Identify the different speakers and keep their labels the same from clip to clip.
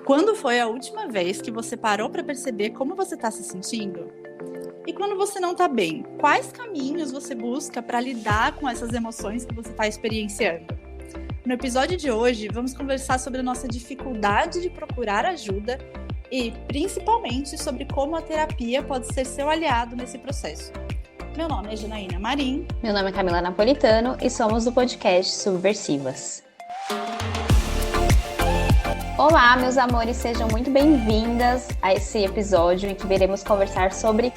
Speaker 1: Quando foi a última vez que você parou para perceber como você está se sentindo? E quando você não está bem, quais caminhos você busca para lidar com essas emoções que você está experienciando? No episódio de hoje, vamos conversar sobre a nossa dificuldade de procurar ajuda e, principalmente, sobre como a terapia pode ser seu aliado nesse processo. Meu nome é Janaína Marim.
Speaker 2: Meu nome é Camila Napolitano e somos do podcast Subversivas. Olá, meus amores, sejam muito bem-vindas a esse episódio em que veremos conversar sobre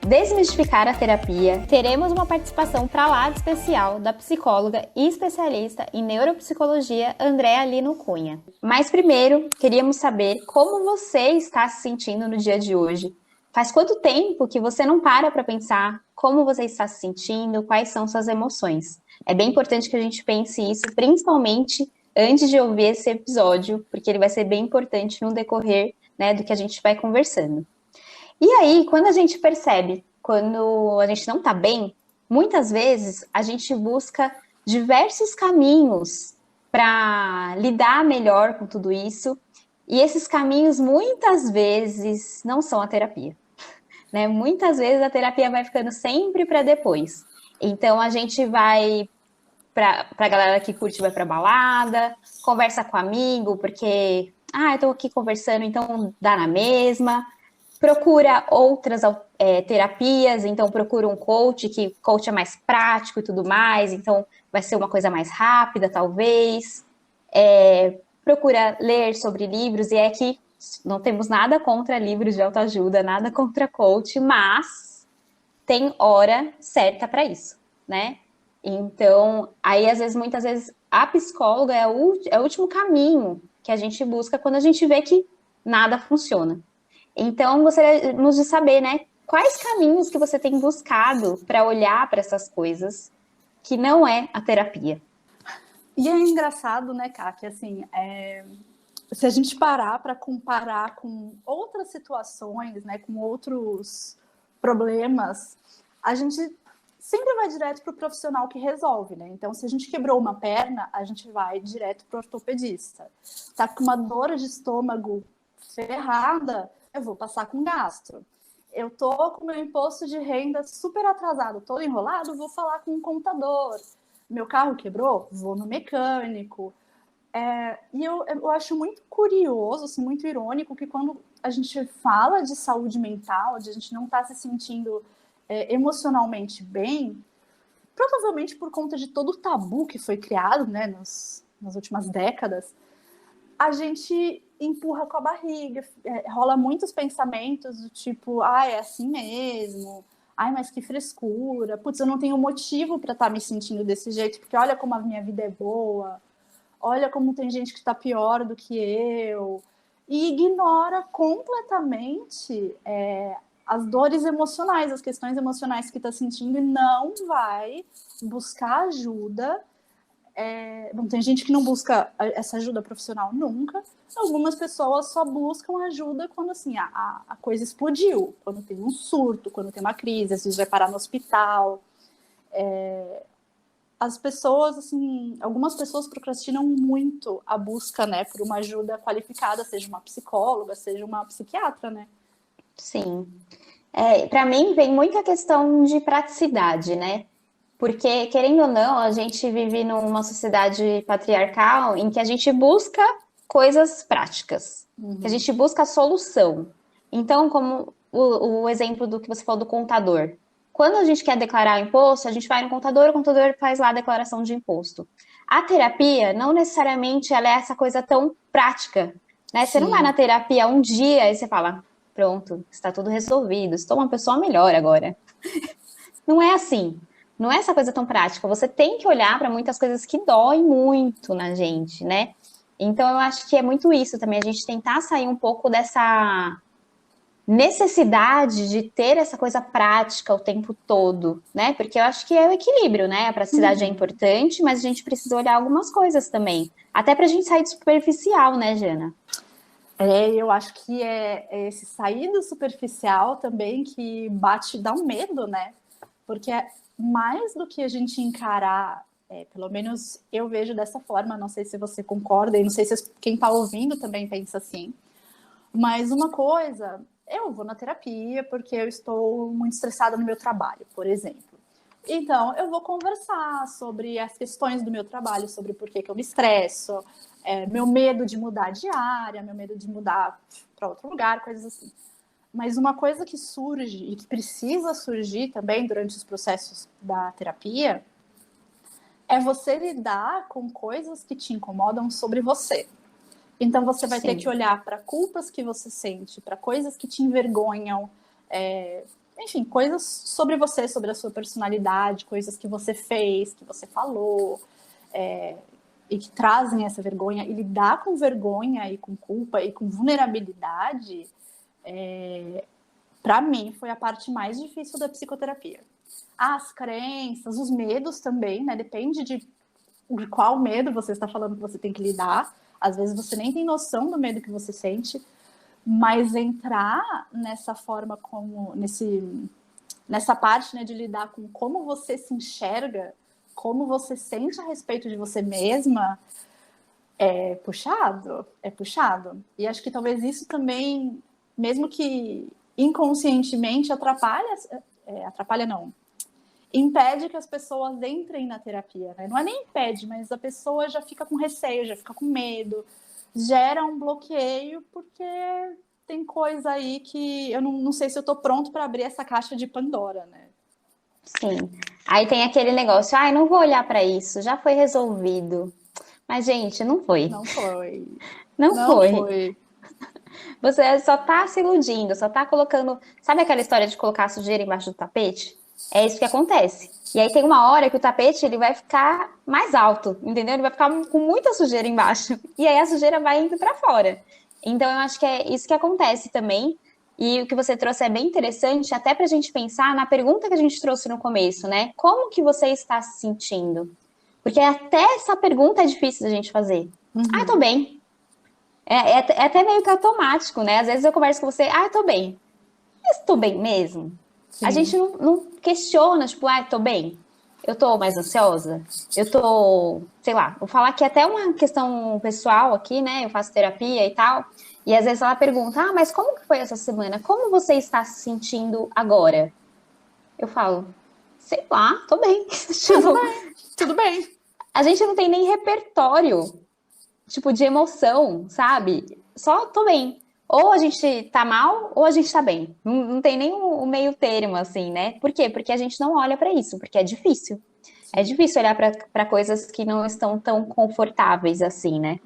Speaker 2: desmistificar a terapia. Teremos uma participação para lá de especial da psicóloga e especialista em neuropsicologia, Andréa Lino Cunha. Mas primeiro, queríamos saber como você está se sentindo no dia de hoje. Faz quanto tempo que você não para pensar como você está se sentindo, quais são suas emoções? É bem importante que a gente pense isso, principalmente antes de ouvir esse episódio, porque ele vai ser bem importante no decorrer, do que a gente vai conversando. E aí, quando a gente percebe, quando a gente não está bem, muitas vezes a gente busca diversos caminhos para lidar melhor com tudo isso, e esses caminhos muitas vezes não são a terapia. Muitas vezes a terapia vai ficando sempre para depois. Então a gente vai para a galera que curte, vai para balada, conversa com amigo, porque eu tô aqui conversando, então dá na mesma. Procura outras terapias, então procura um coach, que coach é mais prático e tudo mais, então vai ser uma coisa mais rápida, talvez. Procura ler sobre livros, e é que não temos nada contra livros de autoajuda, nada contra coach, mas tem hora certa para isso, né? Então, aí muitas vezes, a psicóloga é o último caminho que a gente busca quando a gente vê que nada funciona. Então, gostaríamos de saber, quais caminhos que você tem buscado para olhar para essas coisas que não é a terapia.
Speaker 1: E é engraçado, Ká, que assim, se a gente parar para comparar com outras situações, com outros problemas, a gente sempre vai direto para o profissional que resolve, Então, se a gente quebrou uma perna, a gente vai direto para o ortopedista. Tá com uma dor de estômago ferrada, eu vou passar com gastro. Eu tô com meu imposto de renda super atrasado, todo enrolado, vou falar com um contador. Meu carro quebrou, vou no mecânico. E eu acho muito curioso, assim, muito irônico, que quando a gente fala de saúde mental, de a gente não estar se sentindo emocionalmente bem, provavelmente por conta de todo o tabu que foi criado, nas últimas décadas, a gente empurra com a barriga, rola muitos pensamentos do tipo, é assim mesmo, mas que frescura, putz, eu não tenho motivo para estar me sentindo desse jeito, porque olha como a minha vida é boa, olha como tem gente que está pior do que eu, e ignora completamente as dores emocionais, as questões emocionais que está sentindo, e não vai buscar ajuda. Bom, tem gente que não busca essa ajuda profissional nunca. Algumas pessoas só buscam ajuda quando assim, a coisa explodiu, quando tem um surto, quando tem uma crise, às vezes vai parar no hospital. As pessoas, assim, algumas pessoas procrastinam muito a busca, por uma ajuda qualificada, seja uma psicóloga, seja uma psiquiatra,
Speaker 2: Sim. Para mim, vem muito a questão de praticidade, Porque, querendo ou não, a gente vive numa sociedade patriarcal em que a gente busca coisas práticas, que a gente busca a solução. Então, como o exemplo do que você falou do contador. Quando a gente quer declarar imposto, a gente vai no contador, o contador faz lá a declaração de imposto. A terapia, não necessariamente ela é essa coisa tão prática, Você não vai na terapia um dia e você fala, pronto, está tudo resolvido, estou uma pessoa melhor agora. Não é assim. Não é essa coisa tão prática. Você tem que olhar para muitas coisas que doem muito na gente, Então, eu acho que é muito isso também, a gente tentar sair um pouco dessa necessidade de ter essa coisa prática o tempo todo, Porque eu acho que é o equilíbrio, A praticidade é importante, mas a gente precisa olhar algumas coisas também. Até para a gente sair do superficial, Jana?
Speaker 1: Eu acho que é esse sair do superficial também que dá um medo, Porque mais do que a gente encarar, pelo menos eu vejo dessa forma, não sei se você concorda, e não sei se quem está ouvindo também pensa assim, Mas uma coisa, eu vou na terapia porque eu estou muito estressada no meu trabalho, por exemplo. Então, eu vou conversar sobre as questões do meu trabalho, sobre por que eu me estresso, meu medo de mudar de área, meu medo de mudar para outro lugar, coisas assim. Mas uma coisa que surge e que precisa surgir também durante os processos da terapia é você lidar com coisas que te incomodam sobre você. Então você vai ter
Speaker 2: Sim.
Speaker 1: que olhar para culpas que você sente, para coisas que te envergonham, enfim, coisas sobre você, sobre a sua personalidade, coisas que você fez, que você falou, e que trazem essa vergonha. E lidar com vergonha e com culpa e com vulnerabilidade, para mim, foi a parte mais difícil da psicoterapia. As crenças, os medos também, né? Depende de qual medo você está falando que você tem que lidar. Às vezes você nem tem noção do medo que você sente, mas entrar nessa forma como nessa parte, né, de lidar com como você se enxerga, como você sente a respeito de você mesma, é puxado. E acho que talvez isso também, mesmo que inconscientemente, atrapalha não, impede que as pessoas entrem na terapia, né? Não é nem impede, mas a pessoa já fica com receio, já fica com medo, gera um bloqueio, porque tem coisa aí que eu não sei se eu tô pronto para abrir essa caixa de Pandora, né?
Speaker 2: Sim. Aí tem aquele negócio, ai, não vou olhar para isso, já foi resolvido. Mas, gente, não foi.
Speaker 1: Não foi.
Speaker 2: Não
Speaker 1: Não
Speaker 2: foi.
Speaker 1: foi.
Speaker 2: Você só tá se iludindo, só tá colocando. Sabe aquela história de colocar a sujeira embaixo do tapete? É isso que acontece. E aí tem uma hora que o tapete ele vai ficar mais alto, entendeu? Ele vai ficar com muita sujeira embaixo. E aí a sujeira vai indo para fora. Então eu acho que é isso que acontece também. E o que você trouxe é bem interessante, até pra gente pensar na pergunta que a gente trouxe no começo, né? Como que você está se sentindo? Porque até essa pergunta é difícil da gente fazer. Ah, tô bem. É até meio que automático, né? Às vezes eu converso com você, ah, tô bem. Mas tô bem mesmo?
Speaker 1: Sim.
Speaker 2: A gente não questiona, tipo, ah, tô bem. Eu tô mais ansiosa? Eu tô, sei lá, vou falar que até uma questão pessoal aqui, né? Eu faço terapia e tal. E às vezes ela pergunta, ah, mas como que foi essa semana? Como você está se sentindo agora? Eu falo, sei lá, tô bem.
Speaker 1: Tudo bem.
Speaker 2: A gente não tem nem repertório, tipo, de emoção, sabe? Só tô bem. Ou a gente tá mal, ou a gente tá bem. Não tem nem o meio termo, assim, né? Por quê? Porque a gente não olha pra isso, porque é difícil. É difícil olhar pra coisas que não estão tão confortáveis assim, né?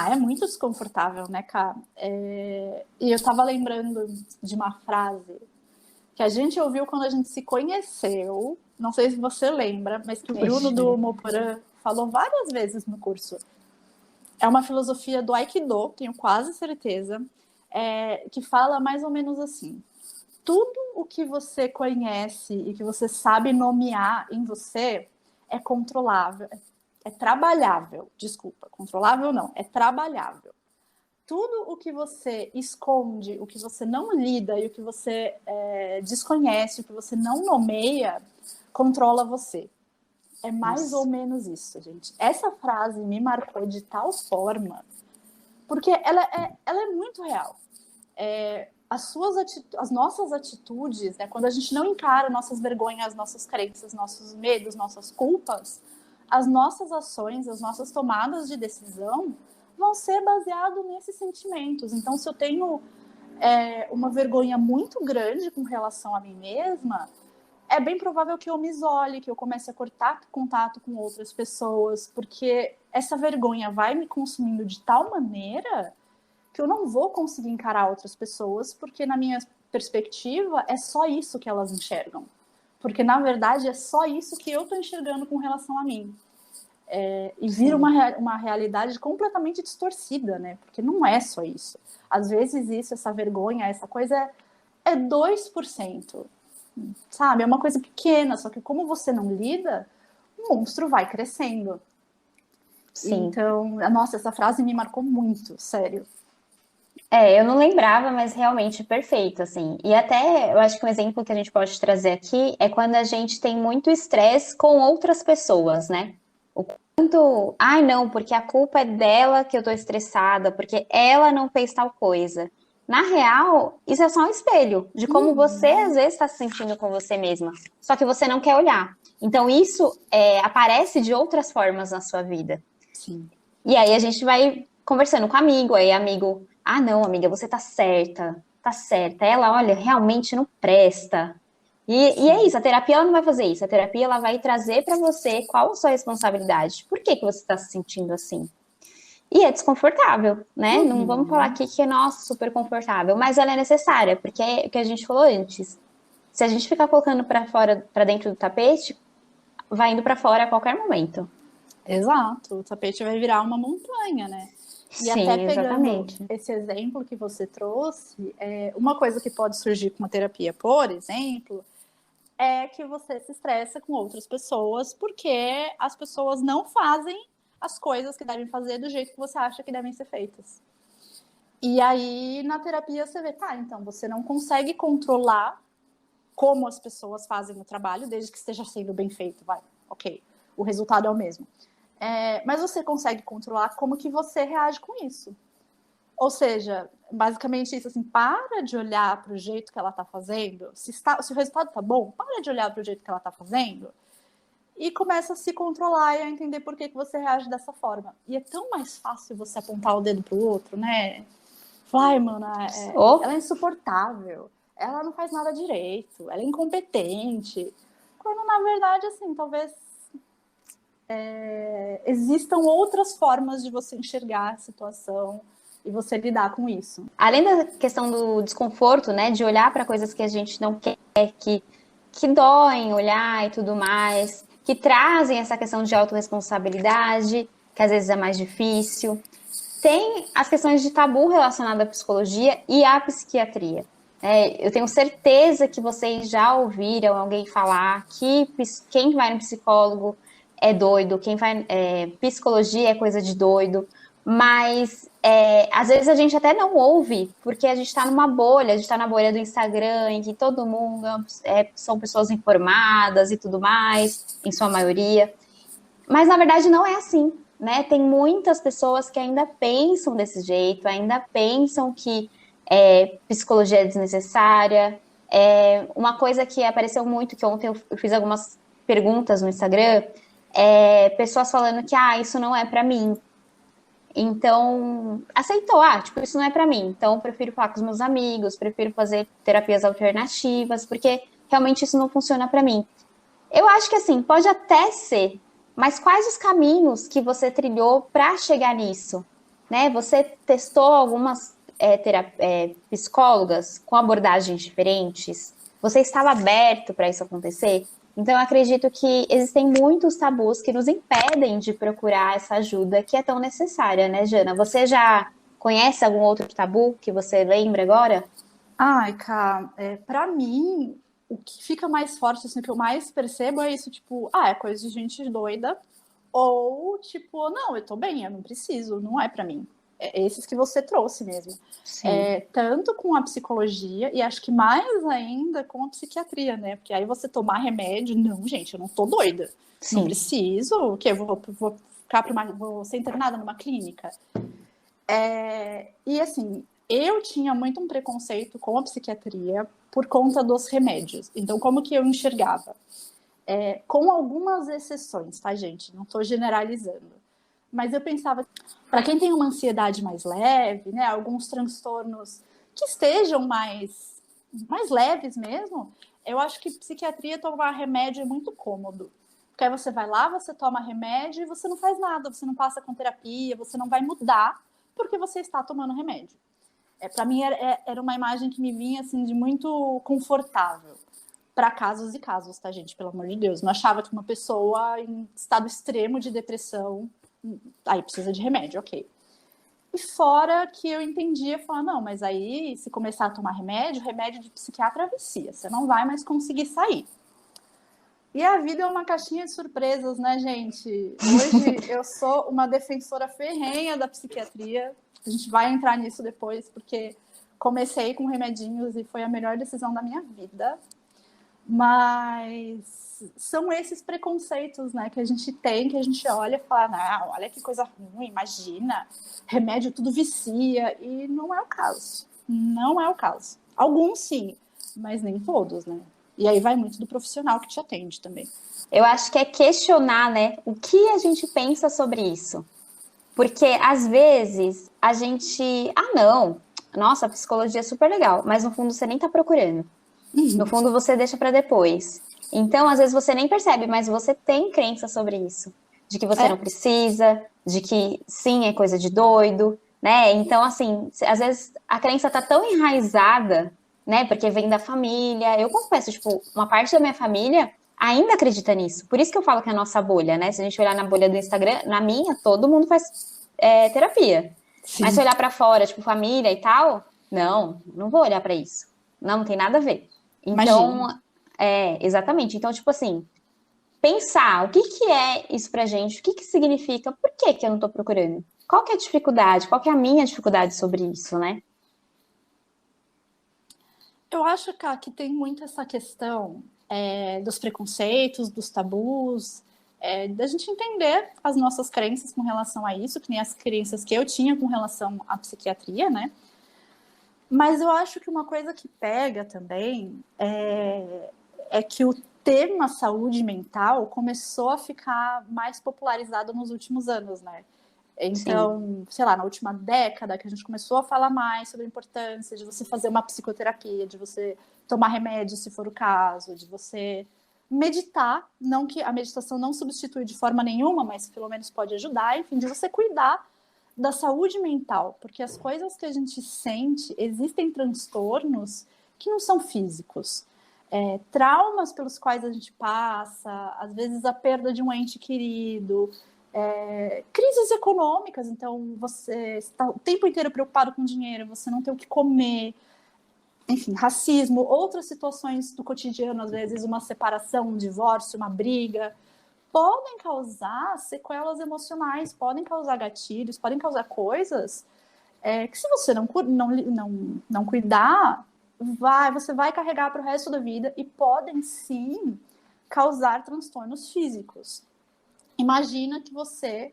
Speaker 1: É muito desconfortável, né, Ká? E eu tava lembrando de uma frase que a gente ouviu quando a gente se conheceu. Não sei se você lembra, mas que o Bruno do Moporã falou várias vezes no curso. É uma filosofia do Aikido, tenho quase certeza, que fala mais ou menos assim: tudo o que você conhece e que você sabe nomear em você é controlável, é trabalhável. Desculpa, controlável não, é trabalhável. Tudo o que você esconde, o que você não lida e o que você desconhece, o que você não nomeia, controla você. É mais ou menos isso, gente. Essa frase me marcou de tal forma, porque ela é muito real. As nossas atitudes, né, quando a gente não encara nossas vergonhas, nossas crenças, nossos medos, nossas culpas, as nossas ações, as nossas tomadas de decisão vão ser baseadas nesses sentimentos. Então, se eu tenho uma vergonha muito grande com relação a mim mesma, é bem provável que eu me isole, que eu comece a cortar contato com outras pessoas, porque essa vergonha vai me consumindo de tal maneira que eu não vou conseguir encarar outras pessoas, porque na minha perspectiva é só isso que elas enxergam. Porque, na verdade, é só isso que eu estou enxergando com relação a mim. E vira uma realidade completamente distorcida, né? Porque não é só isso. Às vezes isso, essa vergonha, essa coisa é 2%. Sabe? É uma coisa pequena, só que como você não lida, o monstro vai crescendo.
Speaker 2: Sim.
Speaker 1: Então, nossa, essa frase me marcou muito, sério.
Speaker 2: Eu não lembrava, mas realmente perfeito, assim. E até, eu acho que um exemplo que a gente pode trazer aqui é quando a gente tem muito estresse com outras pessoas, né? O quanto, ai não, porque a culpa é dela que eu tô estressada, porque ela não fez tal coisa. Na real, isso é só um espelho de como você às vezes está se sentindo com você mesma, só que você não quer olhar. Então isso aparece de outras formas na sua vida.
Speaker 1: Sim.
Speaker 2: E aí a gente vai conversando com amigo, aí amigo, ah não, amiga, você tá certa, tá certa. Ela, olha, realmente não presta. E é
Speaker 1: Sim.
Speaker 2: isso, a terapia ela não vai fazer isso. A terapia ela vai trazer para você qual a sua responsabilidade. Por que que você está se sentindo assim? E é desconfortável, né? Não vamos falar
Speaker 1: Uhum.
Speaker 2: aqui que é, nossa, super confortável, mas ela é necessária, porque é o que a gente falou antes. Se a gente ficar colocando para fora, para dentro do tapete, vai indo para fora a qualquer momento.
Speaker 1: Exato, o tapete vai virar uma montanha, né? E até
Speaker 2: Sim,
Speaker 1: pegando
Speaker 2: exatamente.
Speaker 1: esse exemplo que você trouxe, uma coisa que pode surgir com uma terapia, por exemplo, é que você se estressa com outras pessoas porque as pessoas não fazem as coisas que devem fazer do jeito que você acha que devem ser feitas. E aí, na terapia, você vê, tá, então você não consegue controlar como as pessoas fazem o trabalho, desde que esteja sendo bem feito, vai, ok, o resultado é o mesmo. Mas você consegue controlar como que você reage com isso. Ou seja, basicamente isso, assim, para de olhar para o jeito que ela está fazendo, se o resultado está bom, para de olhar para o jeito que ela está fazendo e começa a se controlar e a entender por que você reage dessa forma. E é tão mais fácil você apontar o dedo pro outro, né? Vai, mano, ela
Speaker 2: Ou
Speaker 1: é insuportável, ela não faz nada direito, ela é incompetente. Quando, na verdade, assim, talvez existam outras formas de você enxergar a situação e você lidar com isso.
Speaker 2: além da questão do desconforto, né, de olhar para coisas que a gente não quer, que doem olhar e tudo mais, que trazem essa questão de autorresponsabilidade, que às vezes é mais difícil. Tem as questões de tabu relacionado à psicologia e à psiquiatria. Eu tenho certeza que vocês já ouviram alguém falar que quem vai no psicólogo é doido, quem vai psicologia é coisa de doido, mas às vezes a gente até não ouve, porque a gente está numa bolha, a gente está na bolha do Instagram, em que todo mundo são pessoas informadas e tudo mais, em sua maioria. Mas na verdade não é assim, né? Tem muitas pessoas que ainda pensam desse jeito, ainda pensam que psicologia é desnecessária. Uma coisa que apareceu muito, que ontem eu fiz algumas perguntas no Instagram, pessoas falando que isso não é para mim. Então, aceitou, tipo, isso não é para mim. Então, eu prefiro falar com os meus amigos, prefiro fazer terapias alternativas, porque realmente isso não funciona para mim. Eu acho que assim, pode até ser, mas quais os caminhos que você trilhou para chegar nisso? Né? Você testou algumas psicólogas com abordagens diferentes? Você estava aberto para isso acontecer? Então, eu acredito que existem muitos tabus que nos impedem de procurar essa ajuda que é tão necessária, né, Jana? Você já conhece algum outro tabu que você lembra agora?
Speaker 1: Ai, cara, pra mim, o que fica mais forte, assim, o que eu mais percebo é isso, tipo, é coisa de gente doida, ou tipo, não, eu tô bem, eu não preciso, não é pra mim. É esses que você trouxe mesmo.
Speaker 2: Sim.
Speaker 1: Tanto com a psicologia, e acho que mais ainda com a psiquiatria, né? Porque aí você tomar remédio, não, gente, eu não tô doida. Não
Speaker 2: Sim.
Speaker 1: preciso, o quê? Eu vou ficar vou ser internada numa clínica. E assim, eu tinha muito um preconceito com a psiquiatria por conta dos remédios. Então, como que eu enxergava? Com algumas exceções, tá, gente? Não estou generalizando. Mas eu pensava, para quem tem uma ansiedade mais leve, né, alguns transtornos que estejam mais leves mesmo, eu acho que psiquiatria tomar remédio é muito cômodo. Porque aí você vai lá, você toma remédio e você não faz nada, você não passa com terapia, você não vai mudar porque você está tomando remédio. Para mim era uma imagem que me vinha assim de muito confortável para casos e casos, tá, gente? Pelo amor de Deus. Não achava que uma pessoa em estado extremo de depressão aí precisa de remédio, ok. E fora que eu entendia, falar, não, mas aí se começar a tomar remédio, remédio de psiquiatra vicia, você não vai mais conseguir sair. E a vida é uma caixinha de surpresas, né, gente? Hoje eu sou uma defensora ferrenha da psiquiatria. A gente vai entrar nisso depois, porque comecei com remedinhos e foi a melhor decisão da minha vida. Mas são esses preconceitos, né, que a gente tem, que a gente olha e fala, não, olha que coisa ruim, imagina, remédio tudo vicia, e não é o caso. Não é o caso. Alguns sim, mas nem todos, né? E aí vai muito do profissional que te atende também.
Speaker 2: Eu acho que é questionar, né, o que a gente pensa sobre isso. Porque, às vezes, a gente... Ah, não, nossa, a psicologia é super legal, mas no fundo você nem tá procurando. No fundo você deixa para depois. Então, às vezes você nem percebe, mas você tem crença sobre isso. De que você não precisa, de que sim, é coisa de doido, né? Então, assim, às vezes a crença tá tão enraizada, né? Porque vem da família. Eu confesso, tipo, uma parte da minha família ainda acredita nisso. Por isso que eu falo que é a nossa bolha, né? Se a gente olhar na bolha do Instagram, na minha, todo mundo faz terapia. Sim. Mas se olhar para fora, tipo, família e tal, não vou olhar para isso. Não tem nada a ver. Então, exatamente. Então, tipo assim, pensar o que é isso pra gente, o que significa, por que eu não tô procurando? Qual que é a dificuldade? Qual que é a minha dificuldade sobre isso, né?
Speaker 1: Eu acho, Ká, que tem muito essa questão dos preconceitos, dos tabus, da gente entender as nossas crenças com relação a isso, que nem as crenças que eu tinha com relação à psiquiatria, né? Mas eu acho que uma coisa que pega também é que o tema saúde mental começou a ficar mais popularizado nos últimos anos, né? Então, sim, sei lá, na última década que a gente começou a falar mais sobre a importância de você fazer uma psicoterapia, de você tomar remédio se for o caso, de você meditar, não que a meditação não substitui de forma nenhuma, mas pelo menos pode ajudar, enfim, de você cuidar da saúde mental, porque as coisas que a gente sente, existem transtornos que não são físicos, traumas pelos quais a gente passa, às vezes a perda de um ente querido, crises econômicas, então você está o tempo inteiro preocupado com dinheiro, você não tem o que comer, enfim, racismo, outras situações do cotidiano, às vezes uma separação, um divórcio, uma briga, podem causar sequelas emocionais, podem causar gatilhos, podem causar coisas que se você não cuidar, você vai carregar para o resto da vida e podem sim causar transtornos físicos. Imagina que você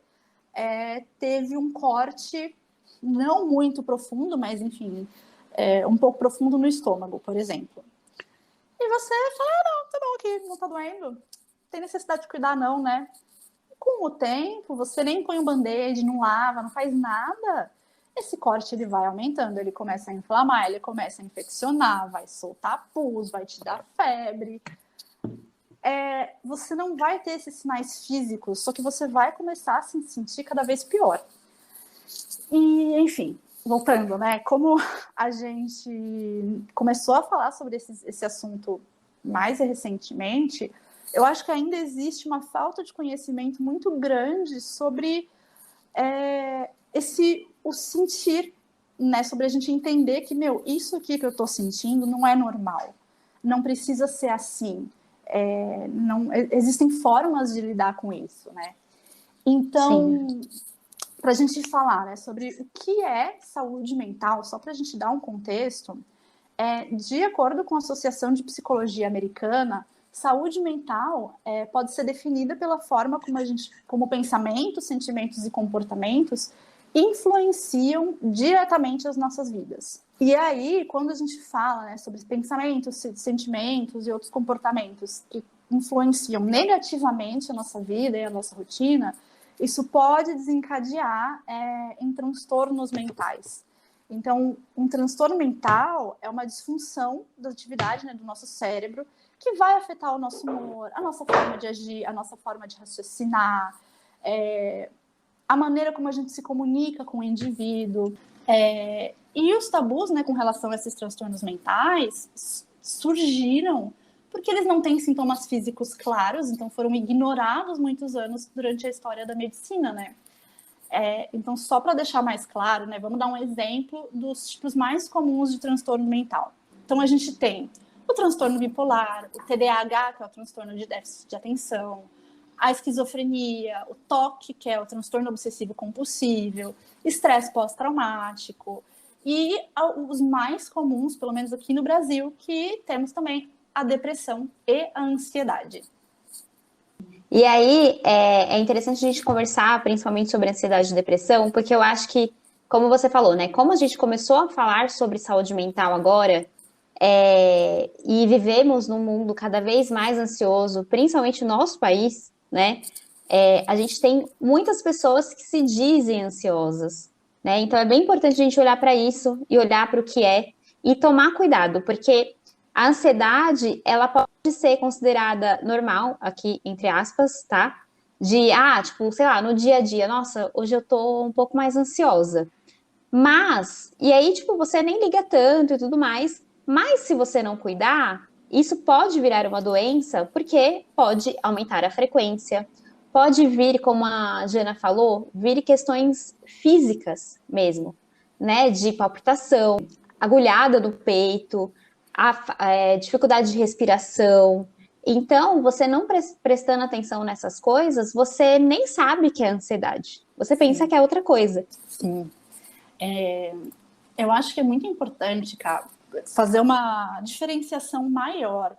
Speaker 1: teve um corte não muito profundo, mas enfim, um pouco profundo no estômago, por exemplo. E você fala, não, tá bom aqui, não tá doendo. Não tem necessidade de cuidar não, né? Com o tempo, você nem põe um band-aid, não lava, não faz nada. Esse corte ele vai aumentando, ele começa a inflamar, ele começa a infeccionar, vai soltar pus, vai te dar febre. Você não vai ter esses sinais físicos, só que você vai começar a se sentir cada vez pior. E, enfim, voltando, né? Como a gente começou a falar sobre esse assunto mais recentemente, eu acho que ainda existe uma falta de conhecimento muito grande sobre o sentir, né? Sobre a gente entender que, isso aqui que eu tô sentindo não é normal. Não precisa ser assim. Existem formas de lidar com isso, né? Então, para a gente falar, né, sobre o que é saúde mental, só para a gente dar um contexto, de acordo com a Associação de Psicologia Americana, saúde mental pode ser definida pela forma como pensamentos, sentimentos e comportamentos influenciam diretamente as nossas vidas. E aí, quando a gente fala, né, sobre pensamentos, sentimentos e outros comportamentos que influenciam negativamente a nossa vida e a nossa rotina, isso pode desencadear em transtornos mentais. Então, um transtorno mental é uma disfunção da atividade, né, do nosso cérebro que vai afetar o nosso humor, a nossa forma de agir, a nossa forma de raciocinar, a maneira como a gente se comunica com o indivíduo. E os tabus, né, com relação a esses transtornos mentais surgiram porque eles não têm sintomas físicos claros, então foram ignorados muitos anos durante a história da medicina, né? Então, só para deixar mais claro, né, vamos dar um exemplo dos tipos mais comuns de transtorno mental. Então, a gente tem o transtorno bipolar, o TDAH, que é o transtorno de déficit de atenção, a esquizofrenia, o TOC, que é o transtorno obsessivo compulsivo, estresse pós-traumático, e os mais comuns, pelo menos aqui no Brasil, que temos também a depressão e a ansiedade.
Speaker 2: E aí, é interessante a gente conversar principalmente sobre ansiedade e depressão, porque eu acho que, como você falou, né? Como a gente começou a falar sobre saúde mental agora, e vivemos num mundo cada vez mais ansioso, principalmente no nosso país, né? A gente tem muitas pessoas que se dizem ansiosas, né? Então é bem importante a gente olhar para isso e olhar para o que é e tomar cuidado, porque a ansiedade, ela pode ser considerada normal, aqui entre aspas, tá? Tipo, sei lá, no dia a dia, nossa, hoje eu tô um pouco mais ansiosa. Mas, e aí, tipo, você nem liga tanto e tudo mais, mas se você não cuidar, isso pode virar uma doença, porque pode aumentar a frequência, pode vir, como a Jana falou, vir questões físicas mesmo, né? De palpitação, agulhada do peito, dificuldade de respiração. Então, você não prestando atenção nessas coisas, você nem sabe que é ansiedade. Você pensa que é outra coisa.
Speaker 1: Sim. Eu acho que é muito importante, cara, fazer uma diferenciação maior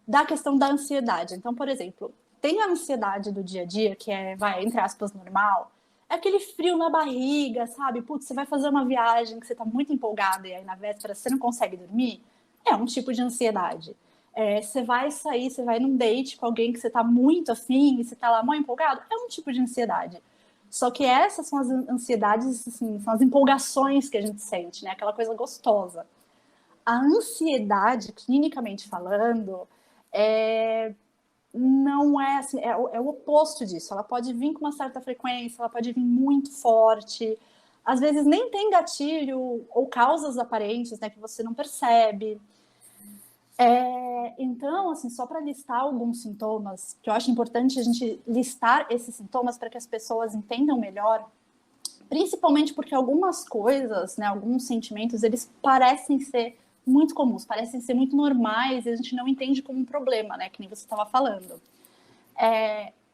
Speaker 1: da questão da ansiedade. Então, por exemplo, tem a ansiedade do dia a dia, que vai, entre aspas, normal. É aquele frio na barriga, sabe? Putz, você vai fazer uma viagem que você tá muito empolgada e aí na véspera você não consegue dormir. É um tipo de ansiedade. Você vai sair, você vai num date com alguém que você tá muito afim e você tá lá muito empolgado. É um tipo de ansiedade. Só que essas são as ansiedades, assim, são as empolgações que a gente sente, né? Aquela coisa gostosa. A ansiedade, clinicamente falando, não é assim, é o oposto disso. Ela pode vir com uma certa frequência, ela pode vir muito forte. Às vezes nem tem gatilho ou causas aparentes, né, que você não percebe. Então, assim, só para listar alguns sintomas, que eu acho importante a gente listar esses sintomas para que as pessoas entendam melhor, principalmente porque algumas coisas, né, alguns sentimentos, eles parecem ser muito comuns, parecem ser muito normais e a gente não entende como um problema, né, que nem você estava falando.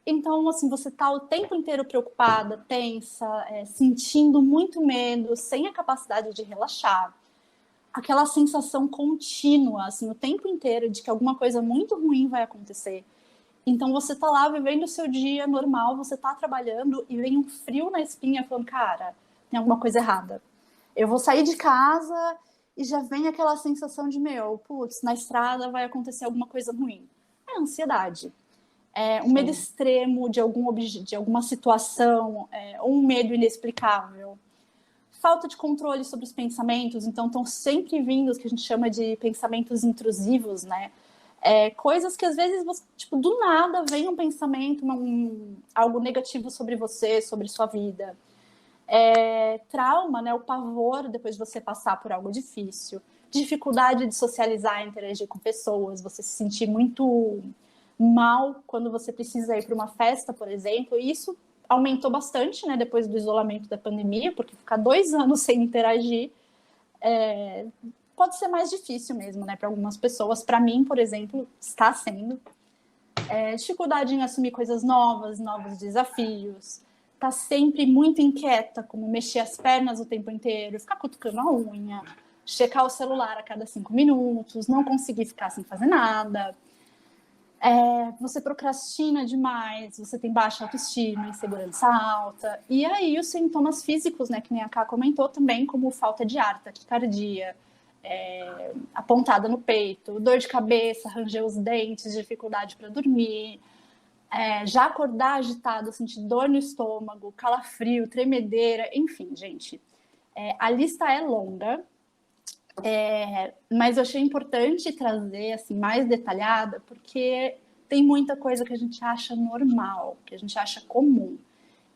Speaker 1: Então, assim, você está o tempo inteiro preocupada, tensa, sentindo muito medo, sem a capacidade de relaxar. Aquela sensação contínua, assim, o tempo inteiro de que alguma coisa muito ruim vai acontecer. Então você tá lá vivendo o seu dia normal, você tá trabalhando e vem um frio na espinha falando, cara, tem alguma coisa errada. Eu vou sair de casa e já vem aquela sensação de, putz, na estrada vai acontecer alguma coisa ruim. É ansiedade. Um medo extremo de alguma situação, ou um medo inexplicável. Falta de controle sobre os pensamentos, então estão sempre vindo os que a gente chama de pensamentos intrusivos, né? Coisas que às vezes, tipo, do nada vem um pensamento, algo negativo sobre você, sobre sua vida. Trauma, né? O pavor depois de você passar por algo difícil. Dificuldade de socializar, interagir com pessoas, você se sentir muito mal quando você precisa ir para uma festa, por exemplo. E isso aumentou bastante, né, depois do isolamento da pandemia, porque ficar 2 anos sem interagir pode ser mais difícil mesmo, né, para algumas pessoas. Para mim, por exemplo, está sendo. Dificuldade em assumir coisas novos desafios. Tá sempre muito inquieta, como mexer as pernas o tempo inteiro, ficar cutucando a unha, checar o celular a cada 5 minutos, não conseguir ficar sem fazer nada. Você procrastina demais, você tem baixa autoestima, insegurança alta. E aí os sintomas físicos, né, que nem a Ká comentou também, como falta de ar, taquicardia, a pontada no peito, dor de cabeça, ranger os dentes, dificuldade para dormir, já acordar agitado, sentir dor no estômago, calafrio, tremedeira, enfim, gente. A lista é longa, mas eu achei importante trazer assim, mais detalhada, porque tem muita coisa que a gente acha normal, que a gente acha comum.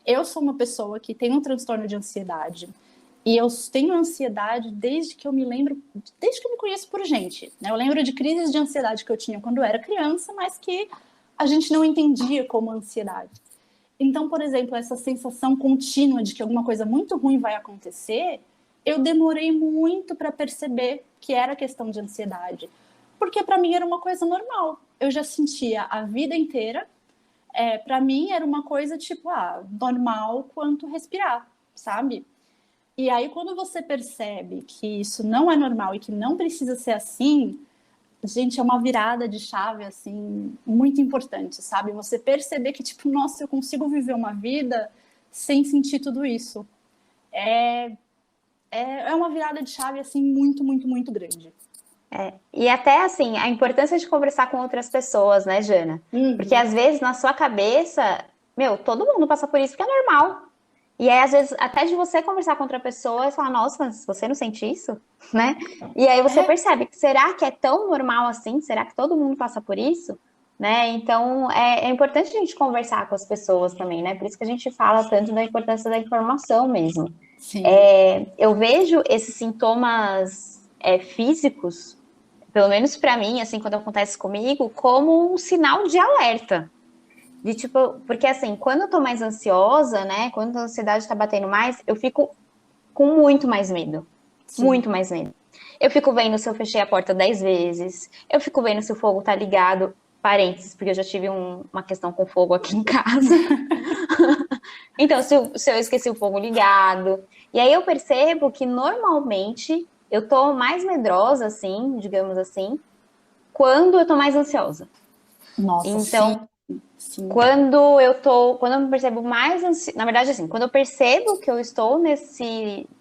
Speaker 1: Eu sou uma pessoa que tem um transtorno de ansiedade, e eu tenho ansiedade desde que eu me conheço por gente, né? Eu lembro de crises de ansiedade que eu tinha quando eu era criança, mas que a gente não entendia como ansiedade. Então, por exemplo, essa sensação contínua de que alguma coisa muito ruim vai acontecer, eu demorei muito para perceber que era questão de ansiedade, porque para mim era uma coisa normal. Eu já sentia a vida inteira. Para mim era uma coisa tipo, normal quanto respirar, sabe? E aí quando você percebe que isso não é normal e que não precisa ser assim, gente, é uma virada de chave, assim, muito importante, sabe? Você perceber que, tipo, nossa, eu consigo viver uma vida sem sentir tudo isso. É, é uma virada de chave, assim, muito, muito, muito grande.
Speaker 2: E até assim, a importância de conversar com outras pessoas, né, Jana? Porque
Speaker 1: Uhum.
Speaker 2: às vezes na sua cabeça, meu, todo mundo passa por isso, porque é normal. E aí, às vezes, até de você conversar com outra pessoa e falar, nossa, mas você não sente isso? Né? E aí você
Speaker 1: É,
Speaker 2: percebe que será que é tão normal assim? Será que todo mundo passa por isso? Né? Então, é importante a gente conversar com as pessoas também, né? Por isso que a gente fala tanto da importância da informação mesmo.
Speaker 1: sim.
Speaker 2: Eu vejo esses sintomas físicos, pelo menos para mim, assim, quando acontece comigo, como um sinal de alerta. De tipo, porque assim, quando eu tô mais ansiosa, né? Quando a ansiedade tá batendo mais, eu fico com muito mais medo. Muito
Speaker 1: Sim.
Speaker 2: mais medo. Eu fico vendo se eu fechei a porta 10 vezes. Eu fico vendo se o fogo tá ligado. Parênteses, porque eu já tive uma questão com fogo aqui em casa. Então, se eu esqueci o fogo ligado. E aí eu percebo que normalmente eu tô mais medrosa, assim, digamos assim, quando eu tô mais ansiosa.
Speaker 1: Nossa, sim,
Speaker 2: Então,
Speaker 1: sim.
Speaker 2: quando eu me percebo mais na verdade, assim, quando eu percebo que eu estou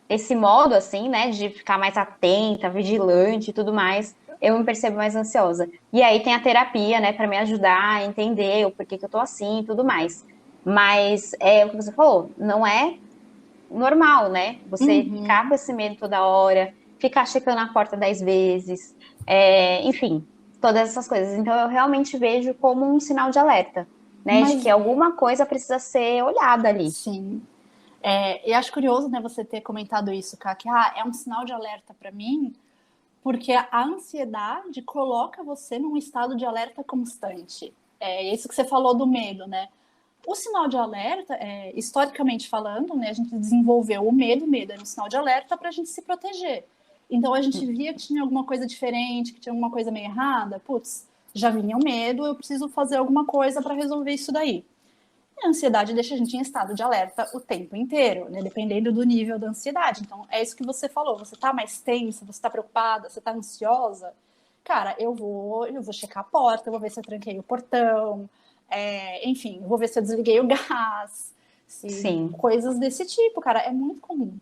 Speaker 2: esse modo, assim, né, de ficar mais atenta, vigilante e tudo mais, eu me percebo mais ansiosa. E aí tem a terapia, né, para me ajudar a entender o porquê que eu tô assim e tudo mais. Mas é o que você falou, não é normal, né? Você ficar
Speaker 1: Uhum.
Speaker 2: com esse medo toda hora, ficar checando a porta 10 vezes, enfim, todas essas coisas. Então eu realmente vejo como um sinal de alerta, né? De que
Speaker 1: Mas,
Speaker 2: alguma coisa precisa ser olhada ali.
Speaker 1: sim. E acho curioso, né, você ter comentado isso, Ká, que é um sinal de alerta para mim, porque a ansiedade coloca você num estado de alerta constante. É isso que você falou do medo, né? O sinal de alerta, historicamente falando, né, a gente desenvolveu o medo era um sinal de alerta para a gente se proteger. Então a gente via que tinha alguma coisa diferente, que tinha alguma coisa meio errada, putz, já vinha o medo, eu preciso fazer alguma coisa para resolver isso daí. E a ansiedade deixa a gente em estado de alerta o tempo inteiro, né? Dependendo do nível da ansiedade. Então, é isso que você falou. Você tá mais tensa, você tá preocupada, você tá ansiosa. Cara, eu vou checar a porta, eu vou ver se eu tranquei o portão, enfim, eu vou ver se eu desliguei o gás,
Speaker 2: Sim.
Speaker 1: coisas desse tipo, cara, é muito comum.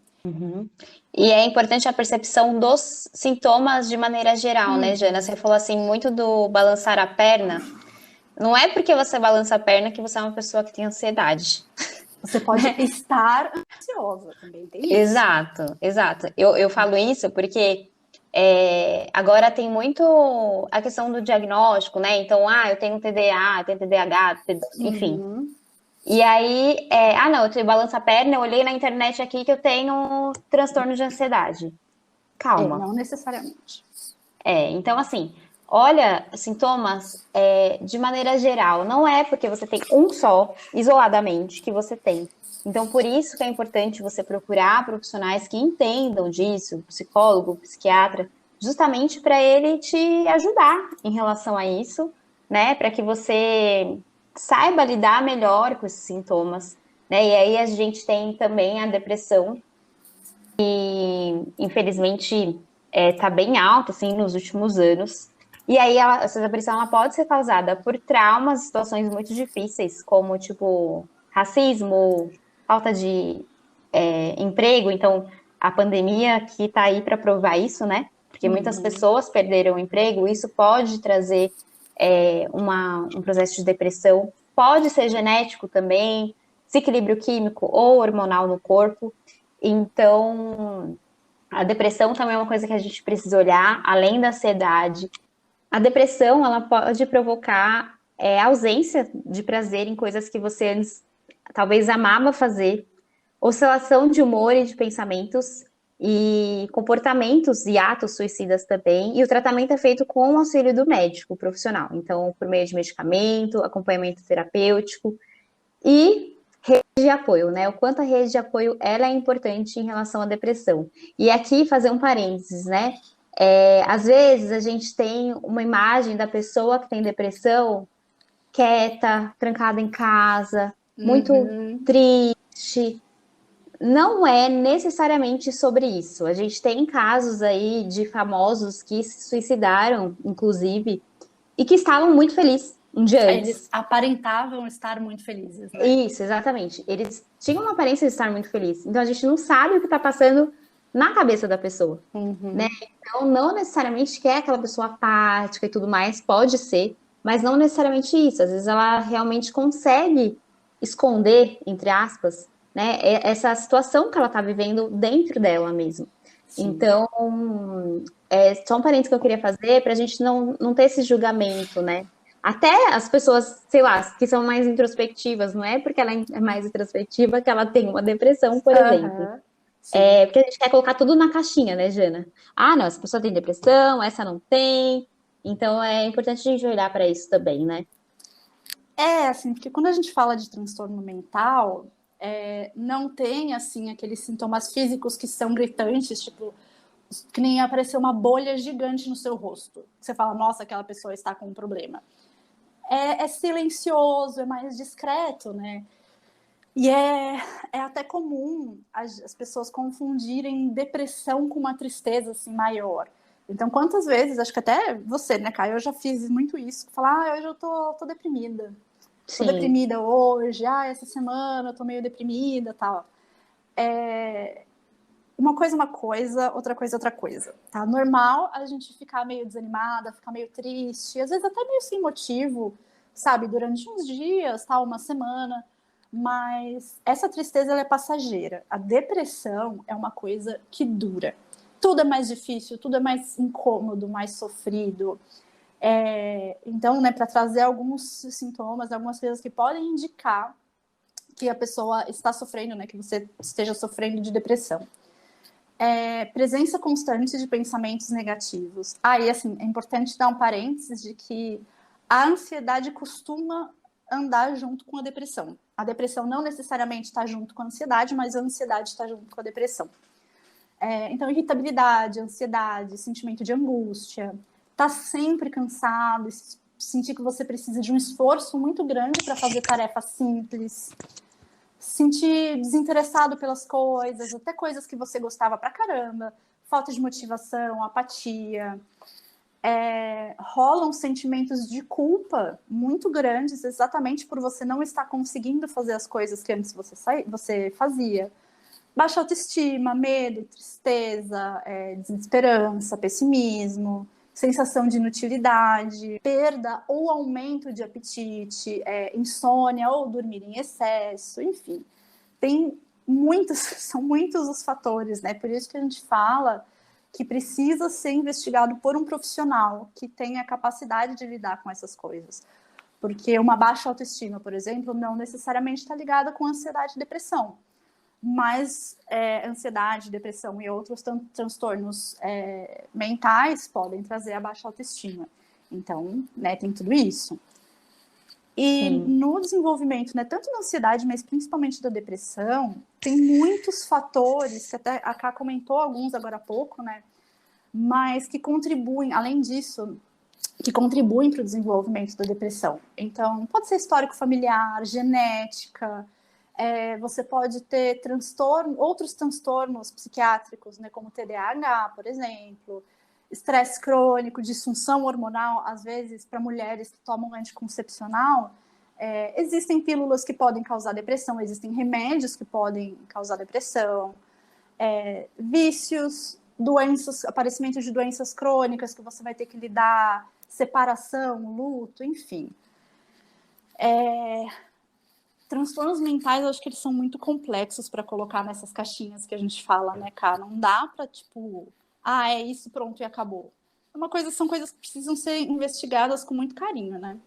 Speaker 2: E é importante a percepção dos sintomas de maneira geral, né, Jana?
Speaker 1: Uhum.
Speaker 2: Você falou assim muito do balançar a perna. Não é porque você balança a perna que você é uma pessoa que tem ansiedade.
Speaker 1: Você pode estar ansiosa, também tem isso.
Speaker 2: Exato, exato. Eu falo isso porque agora tem muito a questão do diagnóstico, né? Então, eu tenho TDA, eu tenho TDAH, enfim.
Speaker 1: Uhum.
Speaker 2: E aí, não, eu tenho balança a perna, eu olhei na internet aqui que eu tenho transtorno de ansiedade. Calma.
Speaker 1: Não necessariamente.
Speaker 2: Então, assim, olha sintomas de maneira geral. Não é porque você tem um só, isoladamente, que você tem. Então, por isso que é importante você procurar profissionais que entendam disso, psicólogo, psiquiatra, justamente para ele te ajudar em relação a isso, né? Para que você saiba lidar melhor com esses sintomas, né? E aí a gente tem também a depressão, infelizmente está bem alta assim nos últimos anos. E aí essa depressão ela pode ser causada por traumas, situações muito difíceis, como tipo racismo, falta de emprego. Então a pandemia que está aí para provar isso, né? Porque muitas
Speaker 1: Uhum.
Speaker 2: pessoas perderam o emprego, isso pode trazer um processo de depressão. Pode ser genético também, desequilíbrio químico ou hormonal no corpo. Então, a depressão também é uma coisa que a gente precisa olhar, além da ansiedade. A depressão, ela pode provocar ausência de prazer em coisas que você antes talvez amava fazer, oscilação de humor e de pensamentos, e comportamentos e atos suicidas também. E o tratamento é feito com o auxílio do médico profissional. Então, por meio de medicamento, acompanhamento terapêutico e rede de apoio, né? O quanto a rede de apoio ela é importante em relação à depressão. E aqui fazer um parênteses, né? Às vezes a gente tem uma imagem da pessoa que tem depressão quieta, trancada em casa, muito
Speaker 1: Uhum.
Speaker 2: triste. não é necessariamente sobre isso. A gente tem casos aí de famosos que se suicidaram, inclusive, e que estavam muito felizes um dia
Speaker 1: Eles
Speaker 2: antes.
Speaker 1: aparentavam estar muito felizes, né?
Speaker 2: Isso, exatamente. Eles tinham uma aparência de estar muito felizes. Então a gente não sabe o que está passando na cabeça da pessoa, né? Então não necessariamente que é aquela pessoa apática e tudo mais, pode ser, mas não necessariamente isso. Às vezes ela realmente consegue esconder, entre aspas, né, essa situação que ela está vivendo dentro dela mesmo.
Speaker 1: Sim.
Speaker 2: Então, só um parênteses que eu queria fazer para a gente não ter esse julgamento, né? Até as pessoas, sei lá, que são mais introspectivas, não é porque ela é mais introspectiva que ela tem uma depressão, por exemplo.
Speaker 1: Sim.
Speaker 2: Porque a gente quer colocar tudo na caixinha, né, Jana? Ah, não, essa pessoa tem depressão, essa não tem. Então é importante a gente olhar para isso também, né?
Speaker 1: Assim, porque quando a gente fala de transtorno mental, não tem, assim, aqueles sintomas físicos que são gritantes, tipo, que nem aparecer uma bolha gigante no seu rosto. Você fala, nossa, aquela pessoa está com um problema. É silencioso, é mais discreto, né? E é até comum as pessoas confundirem depressão com uma tristeza assim, maior. Então, quantas vezes, acho que até você, né, Caio, eu já fiz muito isso, falar, hoje eu tô deprimida. Tô
Speaker 2: Sim.
Speaker 1: deprimida hoje, essa semana eu tô meio deprimida, tal. Uma coisa, outra coisa, tá? Normal a gente ficar meio desanimada, ficar meio triste, às vezes até meio sem motivo, sabe? Durante uns dias, tá? Uma semana. Mas essa tristeza ela é passageira. A depressão é uma coisa que dura. Tudo é mais difícil, tudo é mais incômodo, mais sofrido. Então, né, para trazer alguns sintomas, algumas coisas que podem indicar que a pessoa está sofrendo, né, que você esteja sofrendo de depressão. Presença constante de pensamentos negativos. E assim, é importante dar um parênteses de que a ansiedade costuma andar junto com a depressão. A depressão não necessariamente está junto com a ansiedade, mas a ansiedade está junto com a depressão. Então, irritabilidade, ansiedade, sentimento de angústia, tá sempre cansado, sentir que você precisa de um esforço muito grande para fazer tarefas simples, sentir desinteressado pelas coisas, até coisas que você gostava pra caramba, falta de motivação, apatia. Rolam sentimentos de culpa muito grandes, exatamente por você não estar conseguindo fazer as coisas que antes você fazia. Baixa autoestima, medo, tristeza, desesperança, pessimismo, sensação de inutilidade, perda ou aumento de apetite, insônia ou dormir em excesso, enfim. São muitos os fatores, né? Por isso que a gente fala que precisa ser investigado por um profissional que tenha a capacidade de lidar com essas coisas. Porque uma baixa autoestima, por exemplo, não necessariamente está ligada com ansiedade e depressão. Mas ansiedade, depressão e outros transtornos mentais podem trazer a baixa autoestima. Então, né, tem tudo isso. E no desenvolvimento, né, tanto da ansiedade, mas principalmente da depressão, tem muitos fatores, que até a Ká comentou alguns agora há pouco, né, mas que contribuem, além disso, que contribuem para o desenvolvimento da depressão. Então, pode ser histórico familiar, genética, você pode ter outros transtornos psiquiátricos, né, como TDAH, por exemplo, estresse crônico, disfunção hormonal, às vezes, para mulheres que tomam anticoncepcional, existem pílulas que podem causar depressão, existem remédios que podem causar depressão, vícios, doenças, aparecimento de doenças crônicas que você vai ter que lidar, separação, luto, enfim. Transtornos mentais, eu acho que eles são muito complexos para colocar nessas caixinhas que a gente fala, né, cara? Não dá para, tipo, é isso, pronto, e acabou. São coisas que precisam ser investigadas com muito carinho, né?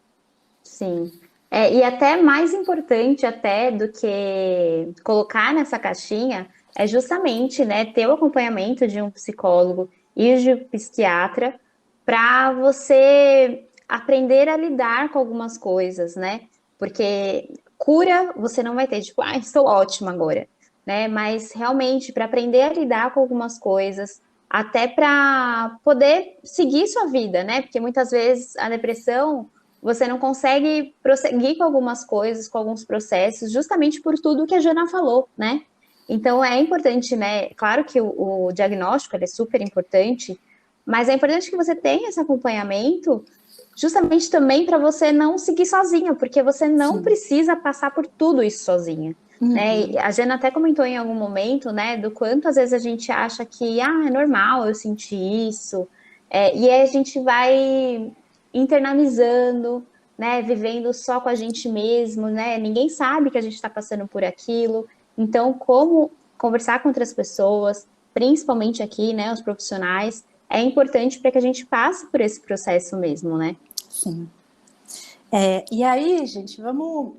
Speaker 2: Sim. E até mais importante até do que colocar nessa caixinha é justamente, né, ter o acompanhamento de um psicólogo e de um psiquiatra para você aprender a lidar com algumas coisas, né? Porque cura você não vai ter, tipo, estou ótima agora, né? Mas realmente para aprender a lidar com algumas coisas, até para poder seguir sua vida, né? Porque muitas vezes a depressão você não consegue prosseguir com algumas coisas, com alguns processos, justamente por tudo que a Jana falou, né? Então, é importante, né? Claro que o diagnóstico ele é super importante, mas é importante que você tenha esse acompanhamento justamente também para você não seguir sozinha, porque você não
Speaker 1: Sim.
Speaker 2: precisa passar por tudo isso sozinha. Né? E a Jana até comentou em algum momento, né, do quanto às vezes a gente acha que é normal eu sentir isso, e aí a gente vai internalizando, né, vivendo só com a gente mesmo, né? Ninguém sabe que a gente está passando por aquilo. Então, como conversar com outras pessoas, principalmente aqui, né, os profissionais, é importante para que a gente passe por esse processo mesmo, né?
Speaker 1: Sim. E aí, gente, vamos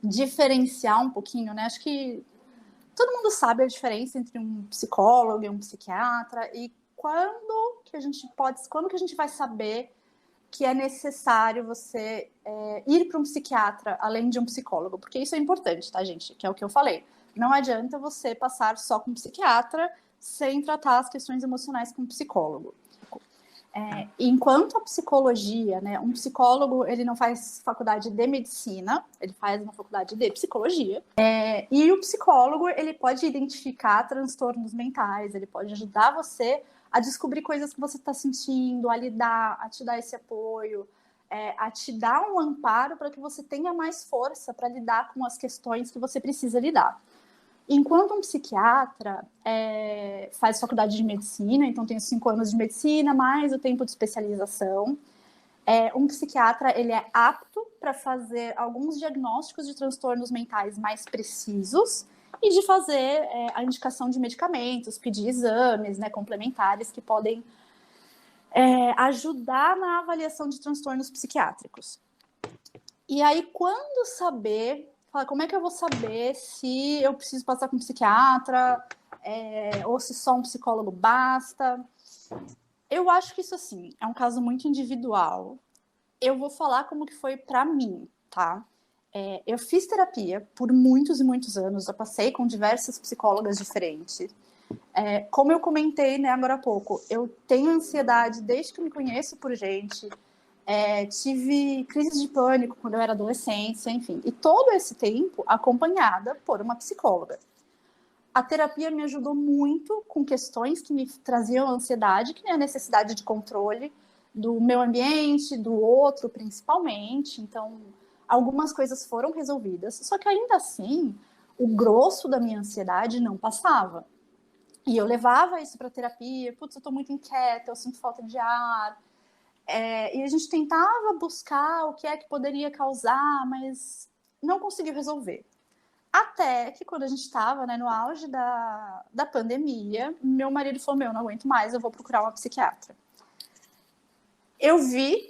Speaker 1: diferenciar um pouquinho, né? Acho que todo mundo sabe a diferença entre um psicólogo e um psiquiatra e quando que a gente vai saber que é necessário você ir para um psiquiatra além de um psicólogo, porque isso é importante, tá, gente? Que é o que eu falei. Não adianta você passar só com um psiquiatra sem tratar as questões emocionais com um psicólogo. Enquanto a psicologia, né, um psicólogo ele não faz faculdade de medicina, ele faz uma faculdade de psicologia, e o psicólogo ele pode identificar transtornos mentais, ele pode ajudar você a descobrir coisas que você está sentindo, a lidar, a te dar esse apoio, a te dar um amparo para que você tenha mais força para lidar com as questões que você precisa lidar. Enquanto um psiquiatra faz faculdade de medicina, então tem 5 anos de medicina, mais o tempo de especialização, um psiquiatra ele é apto para fazer alguns diagnósticos de transtornos mentais mais precisos e de fazer a indicação de medicamentos, pedir exames, né, complementares que podem ajudar na avaliação de transtornos psiquiátricos. E aí, quando saber... Como é que eu vou saber se eu preciso passar com um psiquiatra ou se só um psicólogo basta? Eu acho que isso, assim, é um caso muito individual. Eu vou falar como que foi para mim, tá? Eu fiz terapia por muitos e muitos anos. Eu passei com diversas psicólogas diferentes. Como eu comentei, né, agora há pouco, eu tenho ansiedade desde que eu me conheço por gente. Tive crise de pânico quando eu era adolescente, enfim. E todo esse tempo acompanhada por uma psicóloga. A terapia me ajudou muito com questões que me traziam ansiedade, que nem a necessidade de controle do meu ambiente, do outro, principalmente. Então, algumas coisas foram resolvidas. Só que ainda assim, o grosso da minha ansiedade não passava. E eu levava isso para terapia. Putz, eu tô muito inquieta, eu sinto falta de ar. E a gente tentava buscar o que é que poderia causar, mas não conseguiu resolver. Até que quando a gente estava, né, no auge da pandemia, meu marido falou, não aguento mais, eu vou procurar uma psiquiatra. Eu vi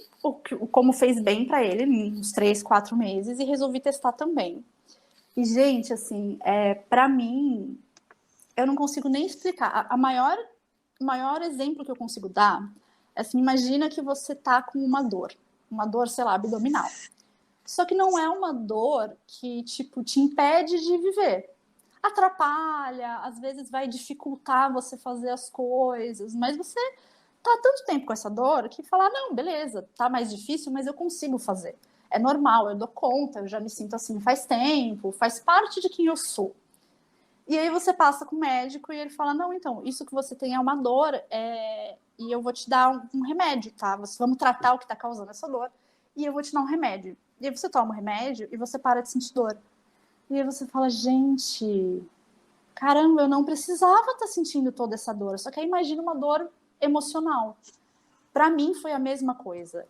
Speaker 1: como fez bem para ele, uns 3, 4 meses, e resolvi testar também. E, gente, assim, para mim, eu não consigo nem explicar. O maior exemplo que eu consigo dar assim, imagina que você tá com uma dor, sei lá, abdominal. Só que não é uma dor que, tipo, te impede de viver. Atrapalha, às vezes vai dificultar você fazer as coisas, mas você tá há tanto tempo com essa dor que falar, não, beleza, tá mais difícil, mas eu consigo fazer. É normal, eu dou conta, eu já me sinto assim faz tempo, faz parte de quem eu sou. E aí você passa com o médico e ele fala, não, então, isso que você tem é uma dor, e eu vou te dar um remédio, tá? Vamos tratar o que está causando essa dor, e eu vou te dar um remédio. E aí você toma o remédio e você para de sentir dor. E aí você fala, gente, caramba, eu não precisava estar sentindo toda essa dor. Só que aí imagina uma dor emocional. Para mim foi a mesma coisa.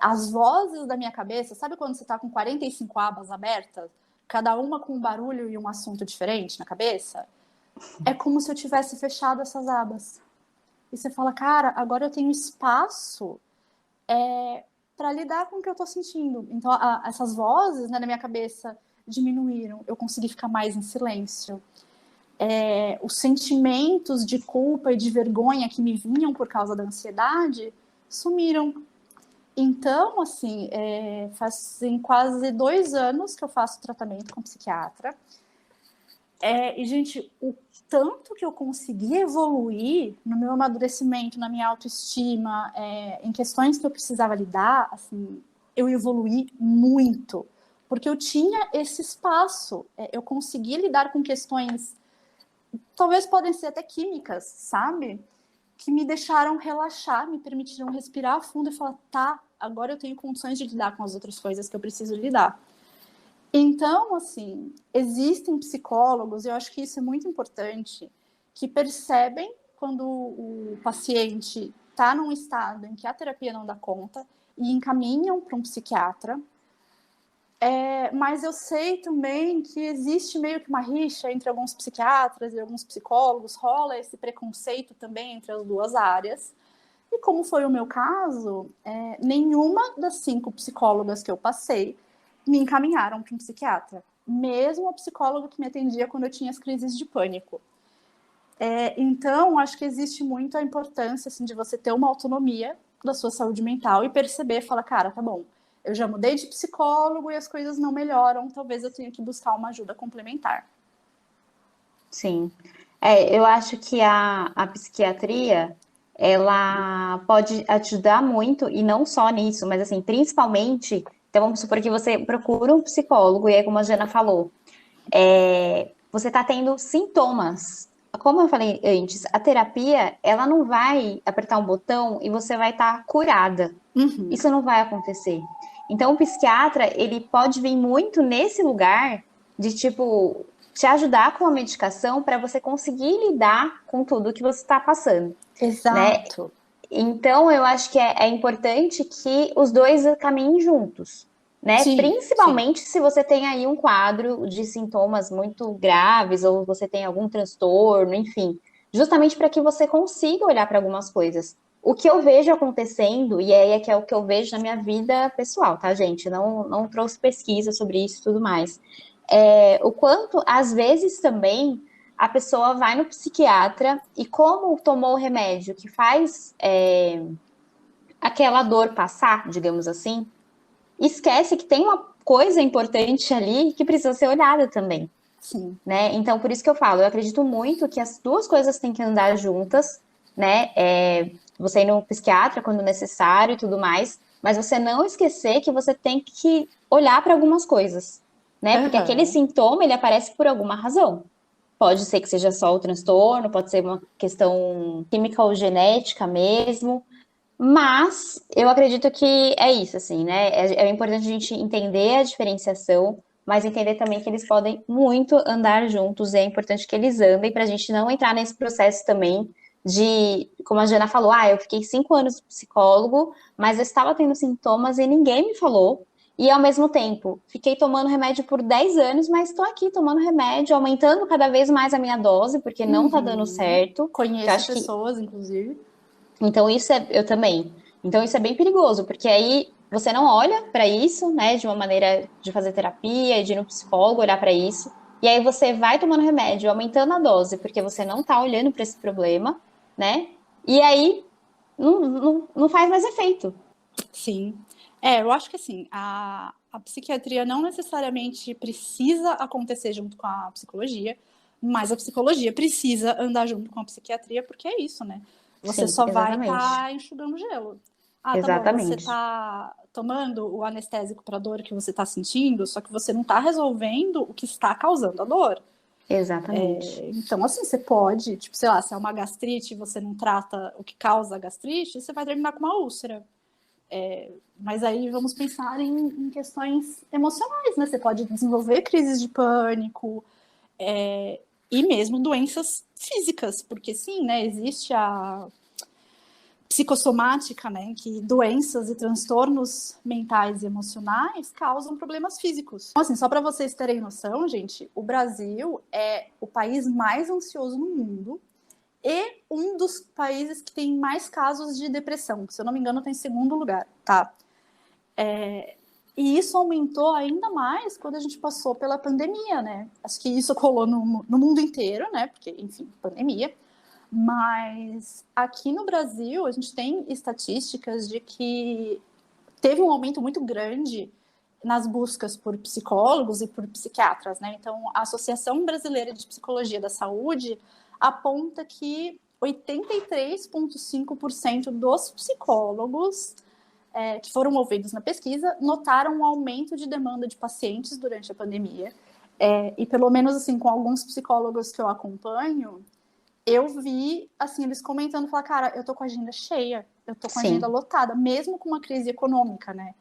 Speaker 1: As vozes da minha cabeça, sabe quando você está com 45 abas abertas? Cada uma com um barulho e um assunto diferente na cabeça? É como se eu tivesse fechado essas abas. E você fala, cara, agora eu tenho espaço para lidar com o que eu estou sentindo. Então, essas vozes, né, na minha cabeça diminuíram. Eu consegui ficar mais em silêncio. Os sentimentos de culpa e de vergonha que me vinham por causa da ansiedade sumiram. Então, assim, fazem quase 2 anos que eu faço tratamento com psiquiatra. E, gente, o tanto que eu consegui evoluir no meu amadurecimento, na minha autoestima, em questões que eu precisava lidar, assim, eu evoluí muito. porque eu tinha esse espaço, eu consegui lidar com questões, talvez podem ser até químicas, sabe? Que me deixaram relaxar, me permitiram respirar fundo e falar, tá, agora eu tenho condições de lidar com as outras coisas que eu preciso lidar. Então, assim, existem psicólogos, e eu acho que isso é muito importante, que percebem quando o paciente está num estado em que a terapia não dá conta e encaminham para um psiquiatra. Mas eu sei também que existe meio que uma rixa entre alguns psiquiatras e alguns psicólogos, rola esse preconceito também entre as duas áreas. E como foi o meu caso, nenhuma das 5 psicólogas que eu passei me encaminharam para um psiquiatra, mesmo a psicóloga que me atendia quando eu tinha as crises de pânico. Então, acho que existe muito a importância assim, de você ter uma autonomia da sua saúde mental e perceber, falar, cara, tá bom, eu já mudei de psicólogo e as coisas não melhoram, talvez eu tenha que buscar uma ajuda complementar.
Speaker 2: Sim. Eu acho que a psiquiatria, ela pode ajudar muito, e não só nisso, mas assim, principalmente, então vamos supor que você procura um psicólogo, e aí como a Jana falou, você está tendo sintomas. Como eu falei antes, a terapia, ela não vai apertar um botão e você vai estar curada.
Speaker 1: Uhum.
Speaker 2: Isso não vai acontecer. Então, o psiquiatra, ele pode vir muito nesse lugar de, tipo, te ajudar com a medicação para você conseguir lidar com tudo que você está passando, né?
Speaker 1: Exato.
Speaker 2: Então, eu acho que é importante que os dois caminhem juntos, né?
Speaker 1: Sim, sim.
Speaker 2: Principalmente se você tem aí um quadro de sintomas muito graves ou você tem algum transtorno, enfim, justamente para que você consiga olhar para algumas coisas. O que eu vejo acontecendo, e aí é que é o que eu vejo na minha vida pessoal, tá, gente? Não trouxe pesquisa sobre isso e tudo mais. O quanto, às vezes, também a pessoa vai no psiquiatra e como tomou o remédio que faz aquela dor passar, digamos assim, esquece que tem uma coisa importante ali que precisa ser olhada também,
Speaker 1: Sim.
Speaker 2: né? Então, por isso que eu falo, eu acredito muito que as duas coisas têm que andar juntas, né? Você ir no psiquiatra quando necessário e tudo mais, mas você não esquecer que você tem que olhar para algumas coisas, né? Porque aquele
Speaker 1: Uhum.
Speaker 2: sintoma, ele aparece por alguma razão. Pode ser que seja só o transtorno, pode ser uma questão química ou genética mesmo, mas eu acredito que é isso, assim, né? É importante a gente entender a diferenciação, mas entender também que eles podem muito andar juntos, e é importante que eles andem para a gente não entrar nesse processo também de, como a Jana falou, eu fiquei 5 anos psicólogo, mas eu estava tendo sintomas e ninguém me falou. E ao mesmo tempo, fiquei tomando remédio por 10 anos, mas estou aqui tomando remédio, aumentando cada vez mais a minha dose, porque não tá dando
Speaker 1: Uhum.
Speaker 2: certo. Que eu
Speaker 1: Conheço
Speaker 2: acho que
Speaker 1: pessoas, inclusive.
Speaker 2: então, eu também. Então, isso é bem perigoso, porque aí você não olha para isso, né, de uma maneira de fazer terapia, de ir no psicólogo olhar para isso, e aí você vai tomando remédio, aumentando a dose, porque você não tá olhando para esse problema, né, e aí não faz mais efeito.
Speaker 1: Sim. Eu acho que assim, a psiquiatria não necessariamente precisa acontecer junto com a psicologia, mas a psicologia precisa andar junto com a psiquiatria, porque é isso, né? Você
Speaker 2: Sim,
Speaker 1: só vai
Speaker 2: exatamente.
Speaker 1: estar enxugando gelo. Ah, tá bom, você
Speaker 2: Exatamente.
Speaker 1: tá tomando o anestésico para a dor que você está sentindo, só que você não está resolvendo o que está causando a dor.
Speaker 2: Exatamente.
Speaker 1: Então, assim, você pode, tipo, sei lá, se é uma gastrite e você não trata o que causa a gastrite, você vai terminar com uma úlcera. Mas aí vamos pensar em questões emocionais, né? Você pode desenvolver crises de pânico e mesmo doenças físicas, porque sim, né? Existe a psicossomática, né? Que doenças e transtornos mentais e emocionais causam problemas físicos. Então, assim, só para vocês terem noção, gente, o Brasil é o país mais ansioso no mundo e um dos países que tem mais casos de depressão. Se eu não me engano, tem segundo lugar, tá? E isso aumentou ainda mais quando a gente passou pela pandemia, né? Acho que isso colou no mundo inteiro, né? Porque, enfim, pandemia. Mas aqui no Brasil, a gente tem estatísticas de que teve um aumento muito grande nas buscas por psicólogos e por psiquiatras, né? Então, a Associação Brasileira de Psicologia da Saúde aponta que 83,5% dos psicólogos que foram ouvidos na pesquisa notaram um aumento de demanda de pacientes durante a pandemia. E pelo menos assim, com alguns psicólogos que eu acompanho, eu vi assim, eles comentando, falar, cara, eu tô com a agenda cheia, eu tô com a agenda lotada, mesmo com uma crise econômica, né?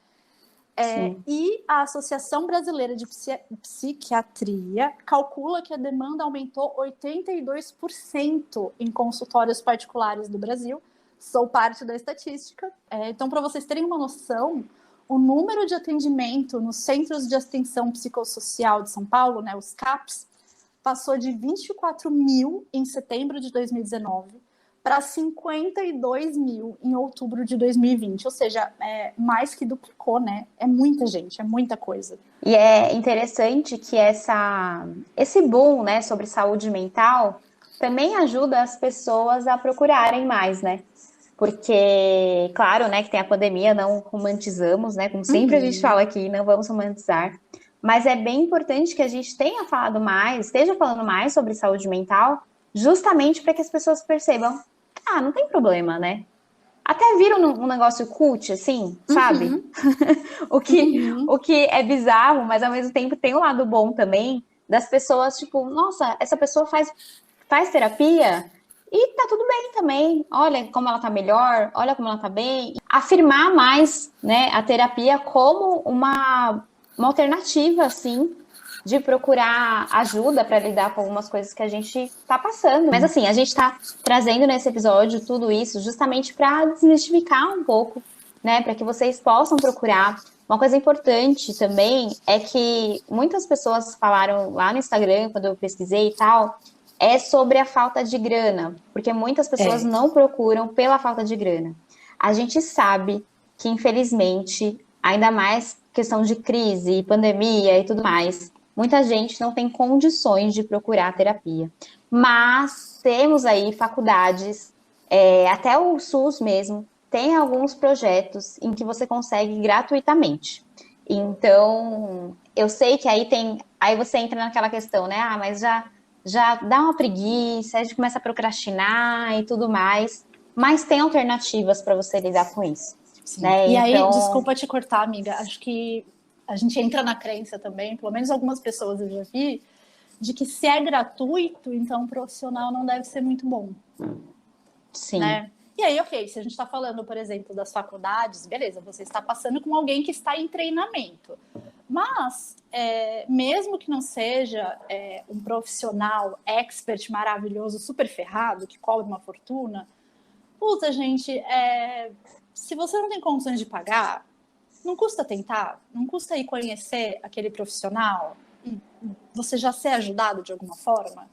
Speaker 1: E a Associação Brasileira de Psiquiatria calcula que a demanda aumentou 82% em consultórios particulares do Brasil. Sou parte da estatística. Então, para vocês terem uma noção, o número de atendimento nos Centros de Atenção Psicossocial de São Paulo, né, os CAPs, passou de 24 mil em setembro de 2019 para 52 mil em outubro de 2020. Ou seja, mais que duplicou, né? É muita gente, é muita coisa.
Speaker 2: E é interessante que esse boom, né, sobre saúde mental também ajuda as pessoas a procurarem mais, né? Porque, claro, né, que tem a pandemia, não romantizamos, né? Como sempre a gente fala aqui, não vamos romantizar. Mas é bem importante que a gente tenha falado mais, esteja falando mais sobre saúde mental, justamente para que as pessoas percebam, não tem problema, né? Até vira um negócio cult, assim, sabe? O que é bizarro, mas ao mesmo tempo tem um lado bom também, das pessoas, tipo, nossa, essa pessoa faz terapia e tá tudo bem também. Olha como ela tá melhor, olha como ela tá bem. Afirmar mais, né, a terapia como uma alternativa, assim, de procurar ajuda para lidar com algumas coisas que a gente está passando. Mas assim, a gente está trazendo nesse episódio tudo isso justamente para desmistificar um pouco, né? Para que vocês possam procurar. Uma coisa importante também é que muitas pessoas falaram lá no Instagram, quando eu pesquisei e tal, é sobre a falta de grana, porque muitas pessoas não procuram pela falta de grana. A gente sabe que, infelizmente, ainda mais questão de crise, pandemia e tudo mais, muita gente não tem condições de procurar terapia. Mas temos aí faculdades, até o SUS mesmo, tem alguns projetos em que você consegue gratuitamente. Então, eu sei que aí você entra naquela questão, né? Mas já dá uma preguiça, a gente começa a procrastinar e tudo mais. Mas tem alternativas para você lidar com isso. Né?
Speaker 1: E aí, desculpa te cortar, amiga, acho que a gente entra na crença também, pelo menos algumas pessoas eu já vi, de que se é gratuito, então o profissional não deve ser muito bom.
Speaker 2: Sim.
Speaker 1: Né? E aí, ok, se a gente está falando, por exemplo, das faculdades, beleza, você está passando com alguém que está em treinamento. Mas, mesmo que não seja um profissional expert maravilhoso, super ferrado, que cobra uma fortuna, puta, gente, se você não tem condições de pagar, não custa tentar, não custa ir conhecer aquele profissional e você já ser ajudado de alguma forma.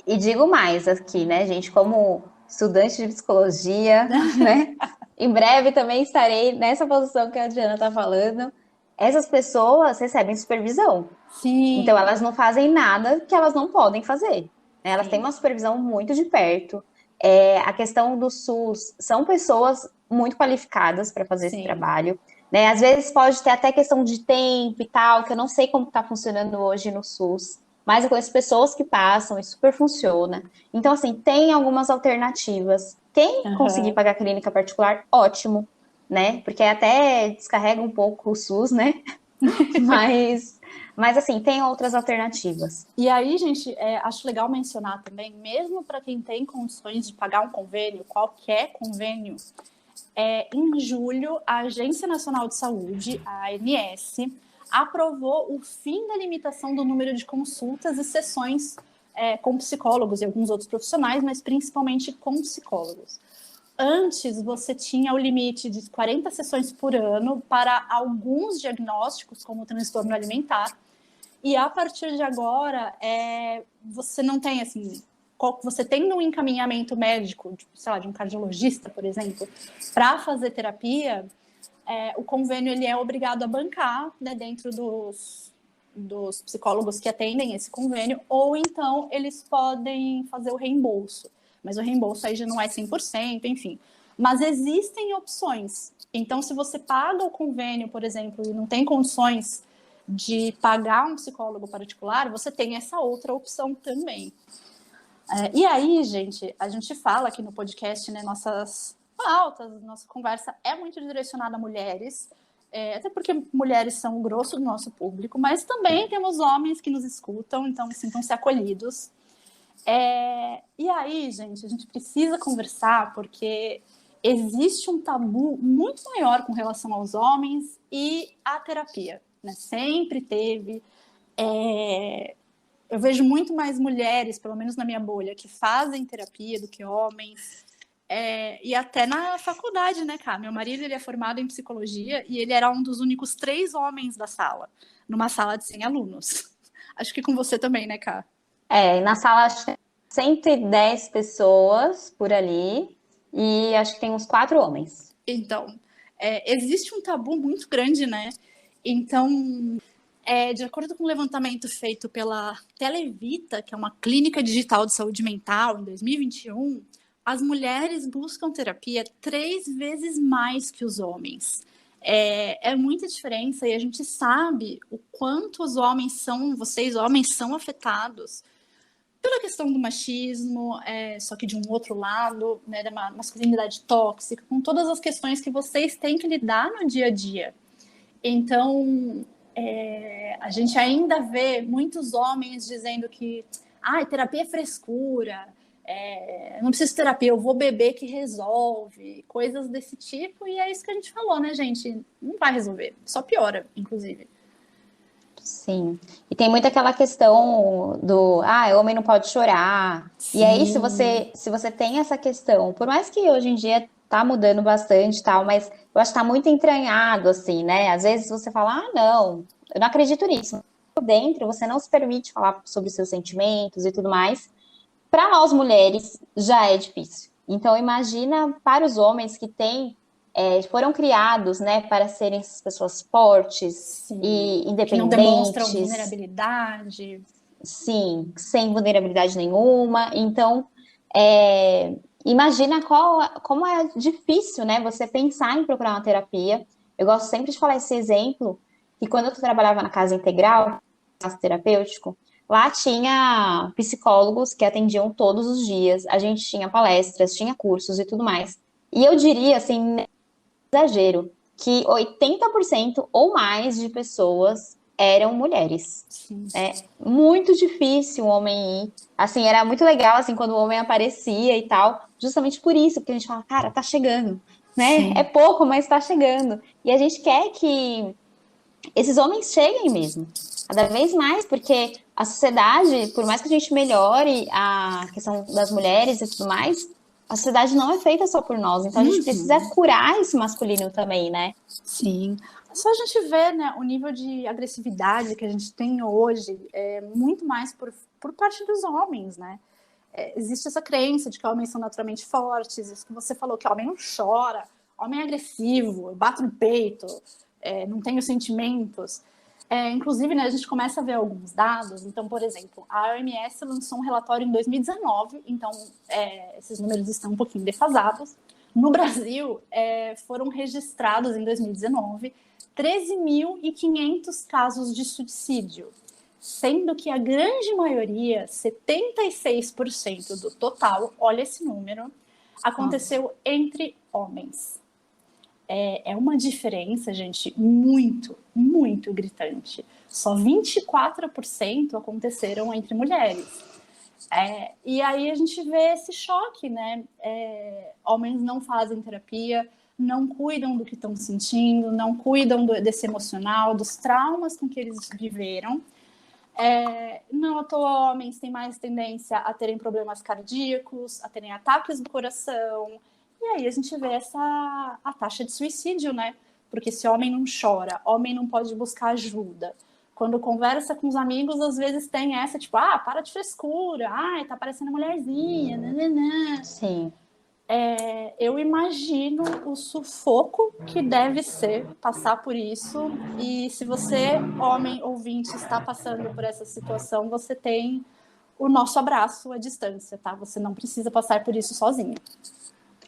Speaker 2: E digo mais aqui, né, gente, como estudante de psicologia, né, em breve também estarei nessa posição que a Diana está falando. Essas pessoas recebem supervisão.
Speaker 1: Sim.
Speaker 2: Então, elas não fazem nada que elas não podem fazer. Né? Elas têm uma supervisão muito de perto. A questão do SUS, são pessoas muito qualificadas para fazer esse trabalho. Né? Às vezes pode ter até questão de tempo e tal, que eu não sei como está funcionando hoje no SUS, mas eu conheço pessoas que passam e super funciona. Então, assim, tem algumas alternativas. Quem conseguir pagar clínica particular, ótimo, né? Porque até descarrega um pouco o SUS, né? Mas assim, tem outras alternativas.
Speaker 1: E aí, gente, acho legal mencionar também, mesmo para quem tem condições de pagar um convênio, qualquer convênio, em julho, a Agência Nacional de Saúde, a ANS, aprovou o fim da limitação do número de consultas e sessões com psicólogos e alguns outros profissionais, mas principalmente com psicólogos. Antes, você tinha o limite de 40 sessões por ano para alguns diagnósticos, como o transtorno alimentar, e a partir de agora, você não tem, assim, você tem um encaminhamento médico, sei lá, de um cardiologista, por exemplo, para fazer terapia, o convênio ele é obrigado a bancar, né, dentro dos psicólogos que atendem esse convênio, ou então eles podem fazer o reembolso. Mas o reembolso aí já não é 100%, enfim. Mas existem opções. Então, se você paga o convênio, por exemplo, e não tem condições de pagar um psicólogo particular, você tem essa outra opção também. E aí, gente, a gente fala aqui no podcast, né, pauta, nossa conversa é muito direcionada a mulheres, até porque mulheres são o grosso do nosso público, mas também temos homens que nos escutam, então sintam-se acolhidos. E aí, gente, a gente precisa conversar porque existe um tabu muito maior com relação aos homens e à terapia, né? Sempre teve. Eu vejo muito mais mulheres, pelo menos na minha bolha, que fazem terapia do que homens. E até na faculdade, né, cara? Meu marido, ele é formado em psicologia e ele era um dos únicos 3 homens da sala, numa sala de 100 alunos. Acho que com você também, né, Cá?
Speaker 2: Na sala acho que tem 110 pessoas por ali e acho que tem uns 4 homens.
Speaker 1: Então, existe um tabu muito grande, né? Então, de acordo com um levantamento feito pela Televita, que é uma clínica digital de saúde mental, em 2021, as mulheres buscam terapia 3 vezes mais que os homens. É muita diferença e a gente sabe o quanto os homens vocês homens são afetados pela questão do machismo, só que de um outro lado, né, da masculinidade tóxica, com todas as questões que vocês têm que lidar no dia a dia. Então, a gente ainda vê muitos homens dizendo que terapia é frescura, não preciso de terapia, eu vou beber que resolve, coisas desse tipo, e é isso que a gente falou, né, gente? Não vai resolver, só piora, inclusive.
Speaker 2: Sim. E tem muito aquela questão do, o homem não pode chorar.
Speaker 1: Sim.
Speaker 2: E aí, se você tem essa questão, por mais que hoje em dia tá mudando bastante e tal, mas eu acho que tá muito entranhado, assim, né? Às vezes você fala, não, eu não acredito nisso. Por dentro, você não se permite falar sobre seus sentimentos e tudo mais. Para nós mulheres, já é difícil. Então, imagina para os homens que foram criados, né, para serem essas pessoas fortes, sim, e independentes.
Speaker 1: Que não demonstram vulnerabilidade.
Speaker 2: Sim, sem vulnerabilidade nenhuma. Então, imagina como é difícil, né, você pensar em procurar uma terapia. Eu gosto sempre de falar esse exemplo, que quando eu trabalhava na Casa Integral, espaço terapêutico, lá tinha psicólogos que atendiam todos os dias, a gente tinha palestras, tinha cursos e tudo mais. E eu diria, assim, exagero, que 80% ou mais de pessoas eram mulheres.
Speaker 1: Sim.
Speaker 2: É muito difícil o homem ir. Assim, era muito legal, assim, quando o homem aparecia e tal, justamente por isso, porque a gente fala, cara, tá chegando, né? Sim. É pouco, mas tá chegando. E a gente quer que esses homens cheguem mesmo, cada vez mais, porque a sociedade, por mais que a gente melhore a questão das mulheres e tudo mais, a sociedade não é feita só por nós, então a gente precisa curar esse masculino também, né?
Speaker 1: Sim. Só a gente vê, né, o nível de agressividade que a gente tem hoje é muito mais por parte dos homens, né? Existe essa crença de que homens são naturalmente fortes, isso que você falou, que homem não chora, homem é agressivo, bate no peito, não tem os sentimentos. Inclusive, né, a gente começa a ver alguns dados. Então, por exemplo, a OMS lançou um relatório em 2019, então esses números estão um pouquinho defasados. No Brasil, foram registrados em 2019 13.500 casos de suicídio, sendo que a grande maioria, 76% do total, olha esse número, aconteceu entre homens. É uma diferença, gente, muito, muito gritante. Só 24% aconteceram entre mulheres. E aí a gente vê esse choque, né? Homens não fazem terapia, não cuidam do que estão sentindo, não cuidam desse emocional, dos traumas com que eles viveram. Não à toa, homens têm mais tendência a terem problemas cardíacos, a terem ataques do coração. E aí a gente vê a taxa de suicídio, né? Porque se homem não chora, homem não pode buscar ajuda. Quando conversa com os amigos, às vezes tem essa, tipo, para de frescura, tá parecendo mulherzinha, nananã.
Speaker 2: Sim.
Speaker 1: Eu imagino o sufoco que deve ser passar por isso. E se você, homem ouvinte, está passando por essa situação, você tem o nosso abraço à distância, tá? Você não precisa passar por isso sozinho.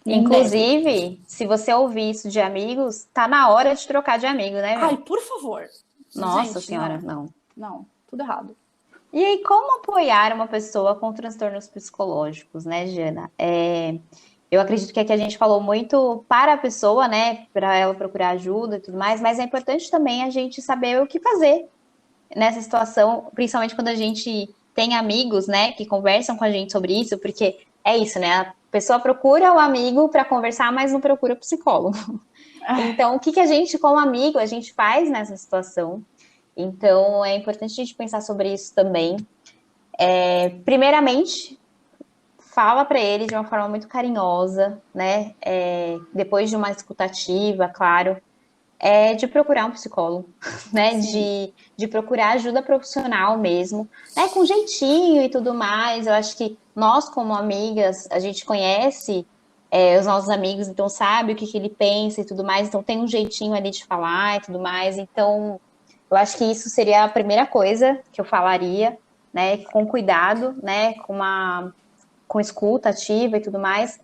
Speaker 2: Inclusive, se você ouvir isso de amigos, tá na hora de trocar de amigo, né?
Speaker 1: Ai, por favor.
Speaker 2: Nossa gente, senhora, não.
Speaker 1: Não, tudo errado.
Speaker 2: E aí, como apoiar uma pessoa com transtornos psicológicos, né, Jana? Eu acredito que aqui a gente falou muito para a pessoa, né, para ela procurar ajuda e tudo mais, mas é importante também a gente saber o que fazer nessa situação, principalmente quando a gente tem amigos, né, que conversam com a gente sobre isso, porque é isso, né? A pessoa procura o amigo para conversar, mas não procura o psicólogo. Então, o que que a gente, como amigo, a gente faz nessa situação? Então, é importante a gente pensar sobre isso também. Primeiramente, fala para ele de uma forma muito carinhosa, né? Depois de uma escutativa, claro, de procurar um psicólogo, né?
Speaker 1: Sim.
Speaker 2: De procurar ajuda profissional mesmo, né? Com jeitinho e tudo mais. Eu acho que nós, como amigas, a gente conhece os nossos amigos, então sabe o que, que ele pensa e tudo mais, então tem um jeitinho ali de falar e tudo mais. Então, eu acho que isso seria a primeira coisa que eu falaria, né? Com cuidado, né? Com escuta ativa e tudo mais,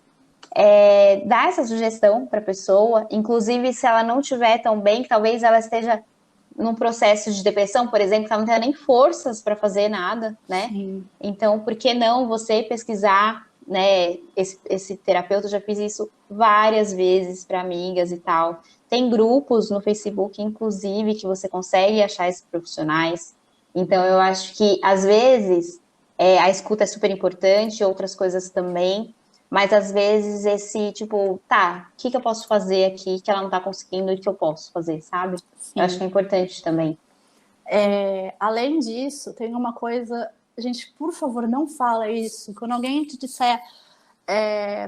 Speaker 2: dar essa sugestão para a pessoa, inclusive se ela não estiver tão bem, que talvez ela esteja num processo de depressão, por exemplo, que ela não tenha nem forças para fazer nada, né?
Speaker 1: Sim.
Speaker 2: Então, por que não você pesquisar, né? Esse terapeuta, eu já fiz isso várias vezes para amigas e tal. Tem grupos no Facebook, inclusive, que você consegue achar esses profissionais. Então, eu acho que, às vezes, a escuta é super importante, outras coisas também, mas às vezes esse tipo, tá, o que que eu posso fazer aqui que ela não tá conseguindo e que eu posso fazer, sabe? Eu acho que
Speaker 1: Sim.
Speaker 2: é importante também.
Speaker 1: Além disso, tem uma coisa, gente, por favor, não fala isso. Quando alguém te disser,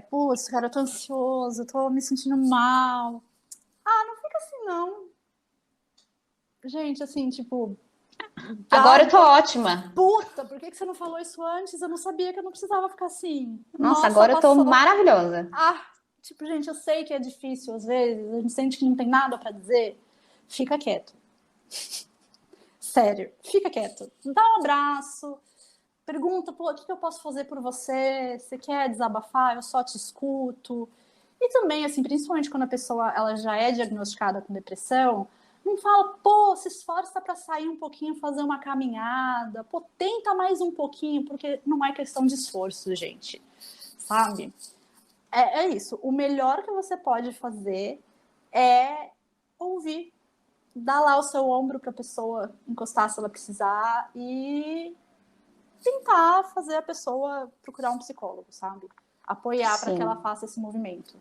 Speaker 1: putz, cara, eu tô ansioso, tô me sentindo mal. Ah, não fica assim, não. Gente, assim, tipo,
Speaker 2: Agora eu tô ótima.
Speaker 1: puta, por que você não falou isso antes? Eu não sabia que eu não precisava ficar assim.
Speaker 2: Nossa,
Speaker 1: Nossa,
Speaker 2: agora eu tô
Speaker 1: passou.
Speaker 2: maravilhosa.
Speaker 1: Ah, tipo, gente, eu sei que é difícil às vezes, a gente sente que não tem nada pra dizer. Fica quieto. Sério, fica quieto. Dá um abraço, pergunta, pô, o que eu posso fazer por você? Você quer desabafar? Eu só te escuto. E também, assim, principalmente quando a pessoa ela já é diagnosticada com depressão, não fala, pô, se esforça para sair um pouquinho, fazer uma caminhada, pô, tenta mais um pouquinho, porque não é questão de esforço, gente, sabe? É isso. O melhor que você pode fazer é ouvir, dar lá o seu ombro para a pessoa encostar se ela precisar e tentar fazer a pessoa procurar um psicólogo, sabe? Apoiar para que ela
Speaker 2: Sim.
Speaker 1: faça esse movimento.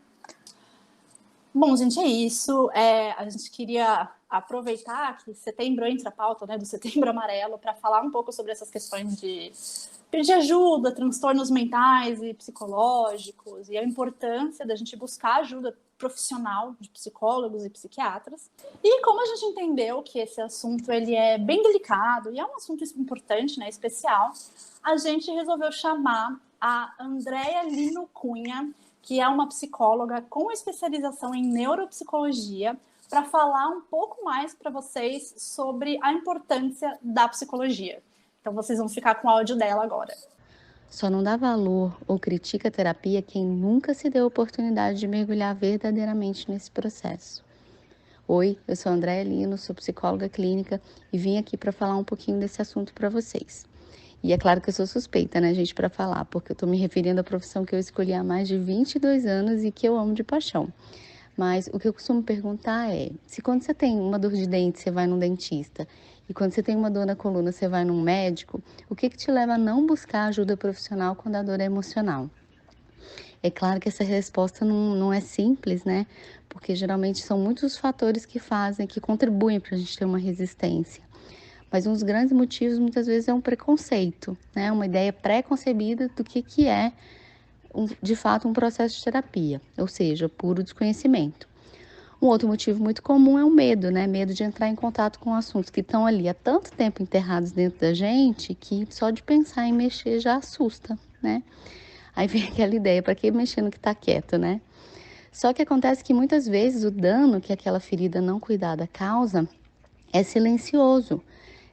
Speaker 1: Bom, gente, é isso. A gente queria aproveitar que setembro entra a pauta, né, do Setembro Amarelo, para falar um pouco sobre essas questões de pedir ajuda, transtornos mentais e psicológicos, e a importância da gente buscar ajuda profissional de psicólogos e psiquiatras. E como a gente entendeu que esse assunto ele é bem delicado e é um assunto importante, né, especial, a gente resolveu chamar a Andréa Lino Cunha, que é uma psicóloga com especialização em neuropsicologia, para falar um pouco mais para vocês sobre a importância da psicologia. Então vocês vão ficar com o áudio dela agora.
Speaker 3: Só não dá valor ou critica a terapia quem nunca se deu a oportunidade de mergulhar verdadeiramente nesse processo. Oi, eu sou Andréa Lino, sou psicóloga clínica e vim aqui para falar um pouquinho desse assunto para vocês. E é claro que eu sou suspeita, né, gente, para falar, porque eu estou me referindo à profissão que eu escolhi há mais de 22 anos e que eu amo de paixão. Mas o que eu costumo perguntar é, se quando você tem uma dor de dente, você vai num dentista, e quando você tem uma dor na coluna, você vai num médico, o que te leva a não buscar ajuda profissional quando a dor é emocional? É claro que essa resposta não é simples, né? Porque geralmente são muitos os fatores que fazem, que contribuem para a gente ter uma resistência. Mas um dos grandes motivos, muitas vezes, é um preconceito, né? Uma ideia pré-concebida do que é, de fato, um processo de terapia, ou seja, puro desconhecimento. Um outro motivo muito comum é o medo, né? Medo de entrar em contato com assuntos que estão ali há tanto tempo enterrados dentro da gente que só de pensar em mexer já assusta, né? Aí vem aquela ideia, para que mexer no que está quieto, né? Só que acontece que muitas vezes o dano que aquela ferida não cuidada causa é silencioso.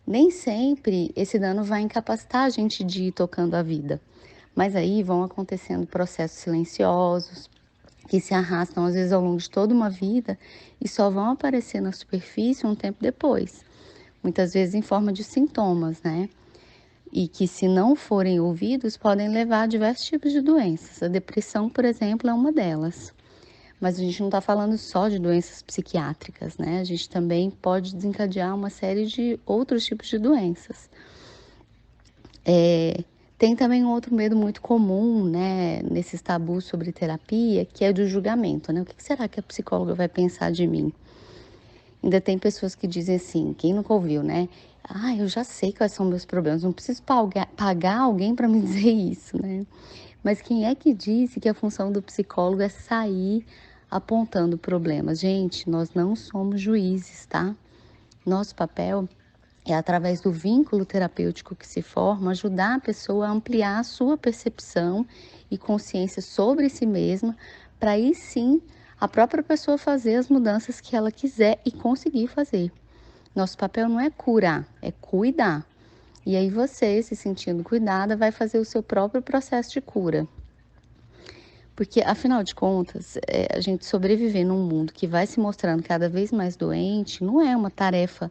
Speaker 3: Nem sempre esse dano vai incapacitar a gente de ir tocando a vida. Mas aí vão acontecendo processos silenciosos, que se arrastam às vezes ao longo de toda uma vida e só vão aparecer na superfície um tempo depois. Muitas vezes em forma de sintomas, né? e que, se não forem ouvidos, podem levar a diversos tipos de doenças. A depressão, por exemplo, é uma delas. Mas a gente não está falando só de doenças psiquiátricas, né? A gente também pode desencadear uma série de outros tipos de doenças. Tem também um outro medo muito comum, né, nesses tabus sobre terapia, que é do julgamento, né? O que será que a psicóloga vai pensar de mim? Ainda tem pessoas que dizem assim, quem nunca ouviu, né? Eu já sei quais são meus problemas, não preciso pagar alguém para me dizer isso, né? Mas quem é que disse que a função do psicólogo é sair apontando problemas? Gente, nós não somos juízes, tá? Nosso papel é, através do vínculo terapêutico que se forma, ajudar a pessoa a ampliar a sua percepção e consciência sobre si mesma, para aí sim a própria pessoa fazer as mudanças que ela quiser e conseguir fazer. Nosso papel não é curar, é cuidar. E aí você, se sentindo cuidada, vai fazer o seu próprio processo de cura. Porque, afinal de contas, a gente sobreviver num mundo que vai se mostrando cada vez mais doente não é uma tarefa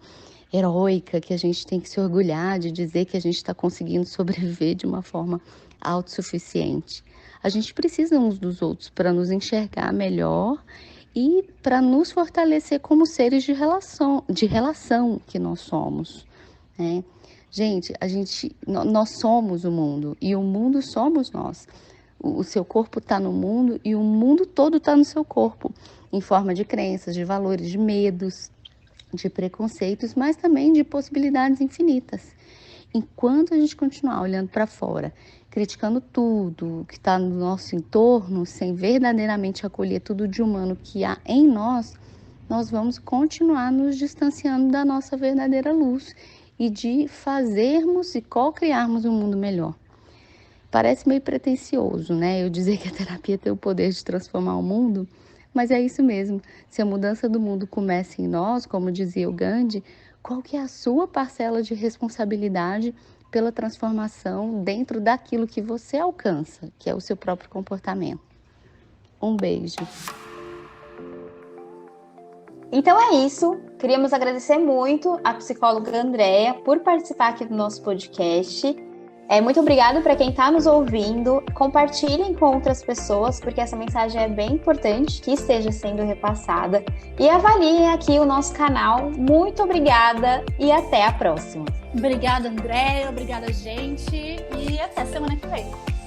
Speaker 3: heróica que a gente tem que se orgulhar de dizer que a gente está conseguindo sobreviver de uma forma autossuficiente. A gente precisa uns dos outros para nos enxergar melhor e para nos fortalecer como seres de relação que nós somos, né? Gente, nós somos o mundo e o mundo somos nós. O seu corpo está no mundo e o mundo todo está no seu corpo, em forma de crenças, de valores, de medos, de preconceitos, mas também de possibilidades infinitas. Enquanto a gente continuar olhando para fora, criticando tudo que está no nosso entorno, sem verdadeiramente acolher tudo de humano que há em nós, nós vamos continuar nos distanciando da nossa verdadeira luz e de fazermos e co-criarmos um mundo melhor. Parece meio pretensioso, né? Eu dizer que a terapia tem o poder de transformar o mundo, mas é isso mesmo. Se a mudança do mundo começa em nós, como dizia o Gandhi, qual que é a sua parcela de responsabilidade pela transformação dentro daquilo que você alcança, que é o seu próprio comportamento? Um beijo.
Speaker 2: Então é isso. Queríamos agradecer muito à psicóloga Andréa por participar aqui do nosso podcast. Muito obrigada para quem está nos ouvindo. Compartilhem com outras pessoas, porque essa mensagem é bem importante que esteja sendo repassada. E avaliem aqui o nosso canal. Muito obrigada e até a próxima.
Speaker 1: Obrigada, Andréa. Obrigada, gente. E até semana que vem.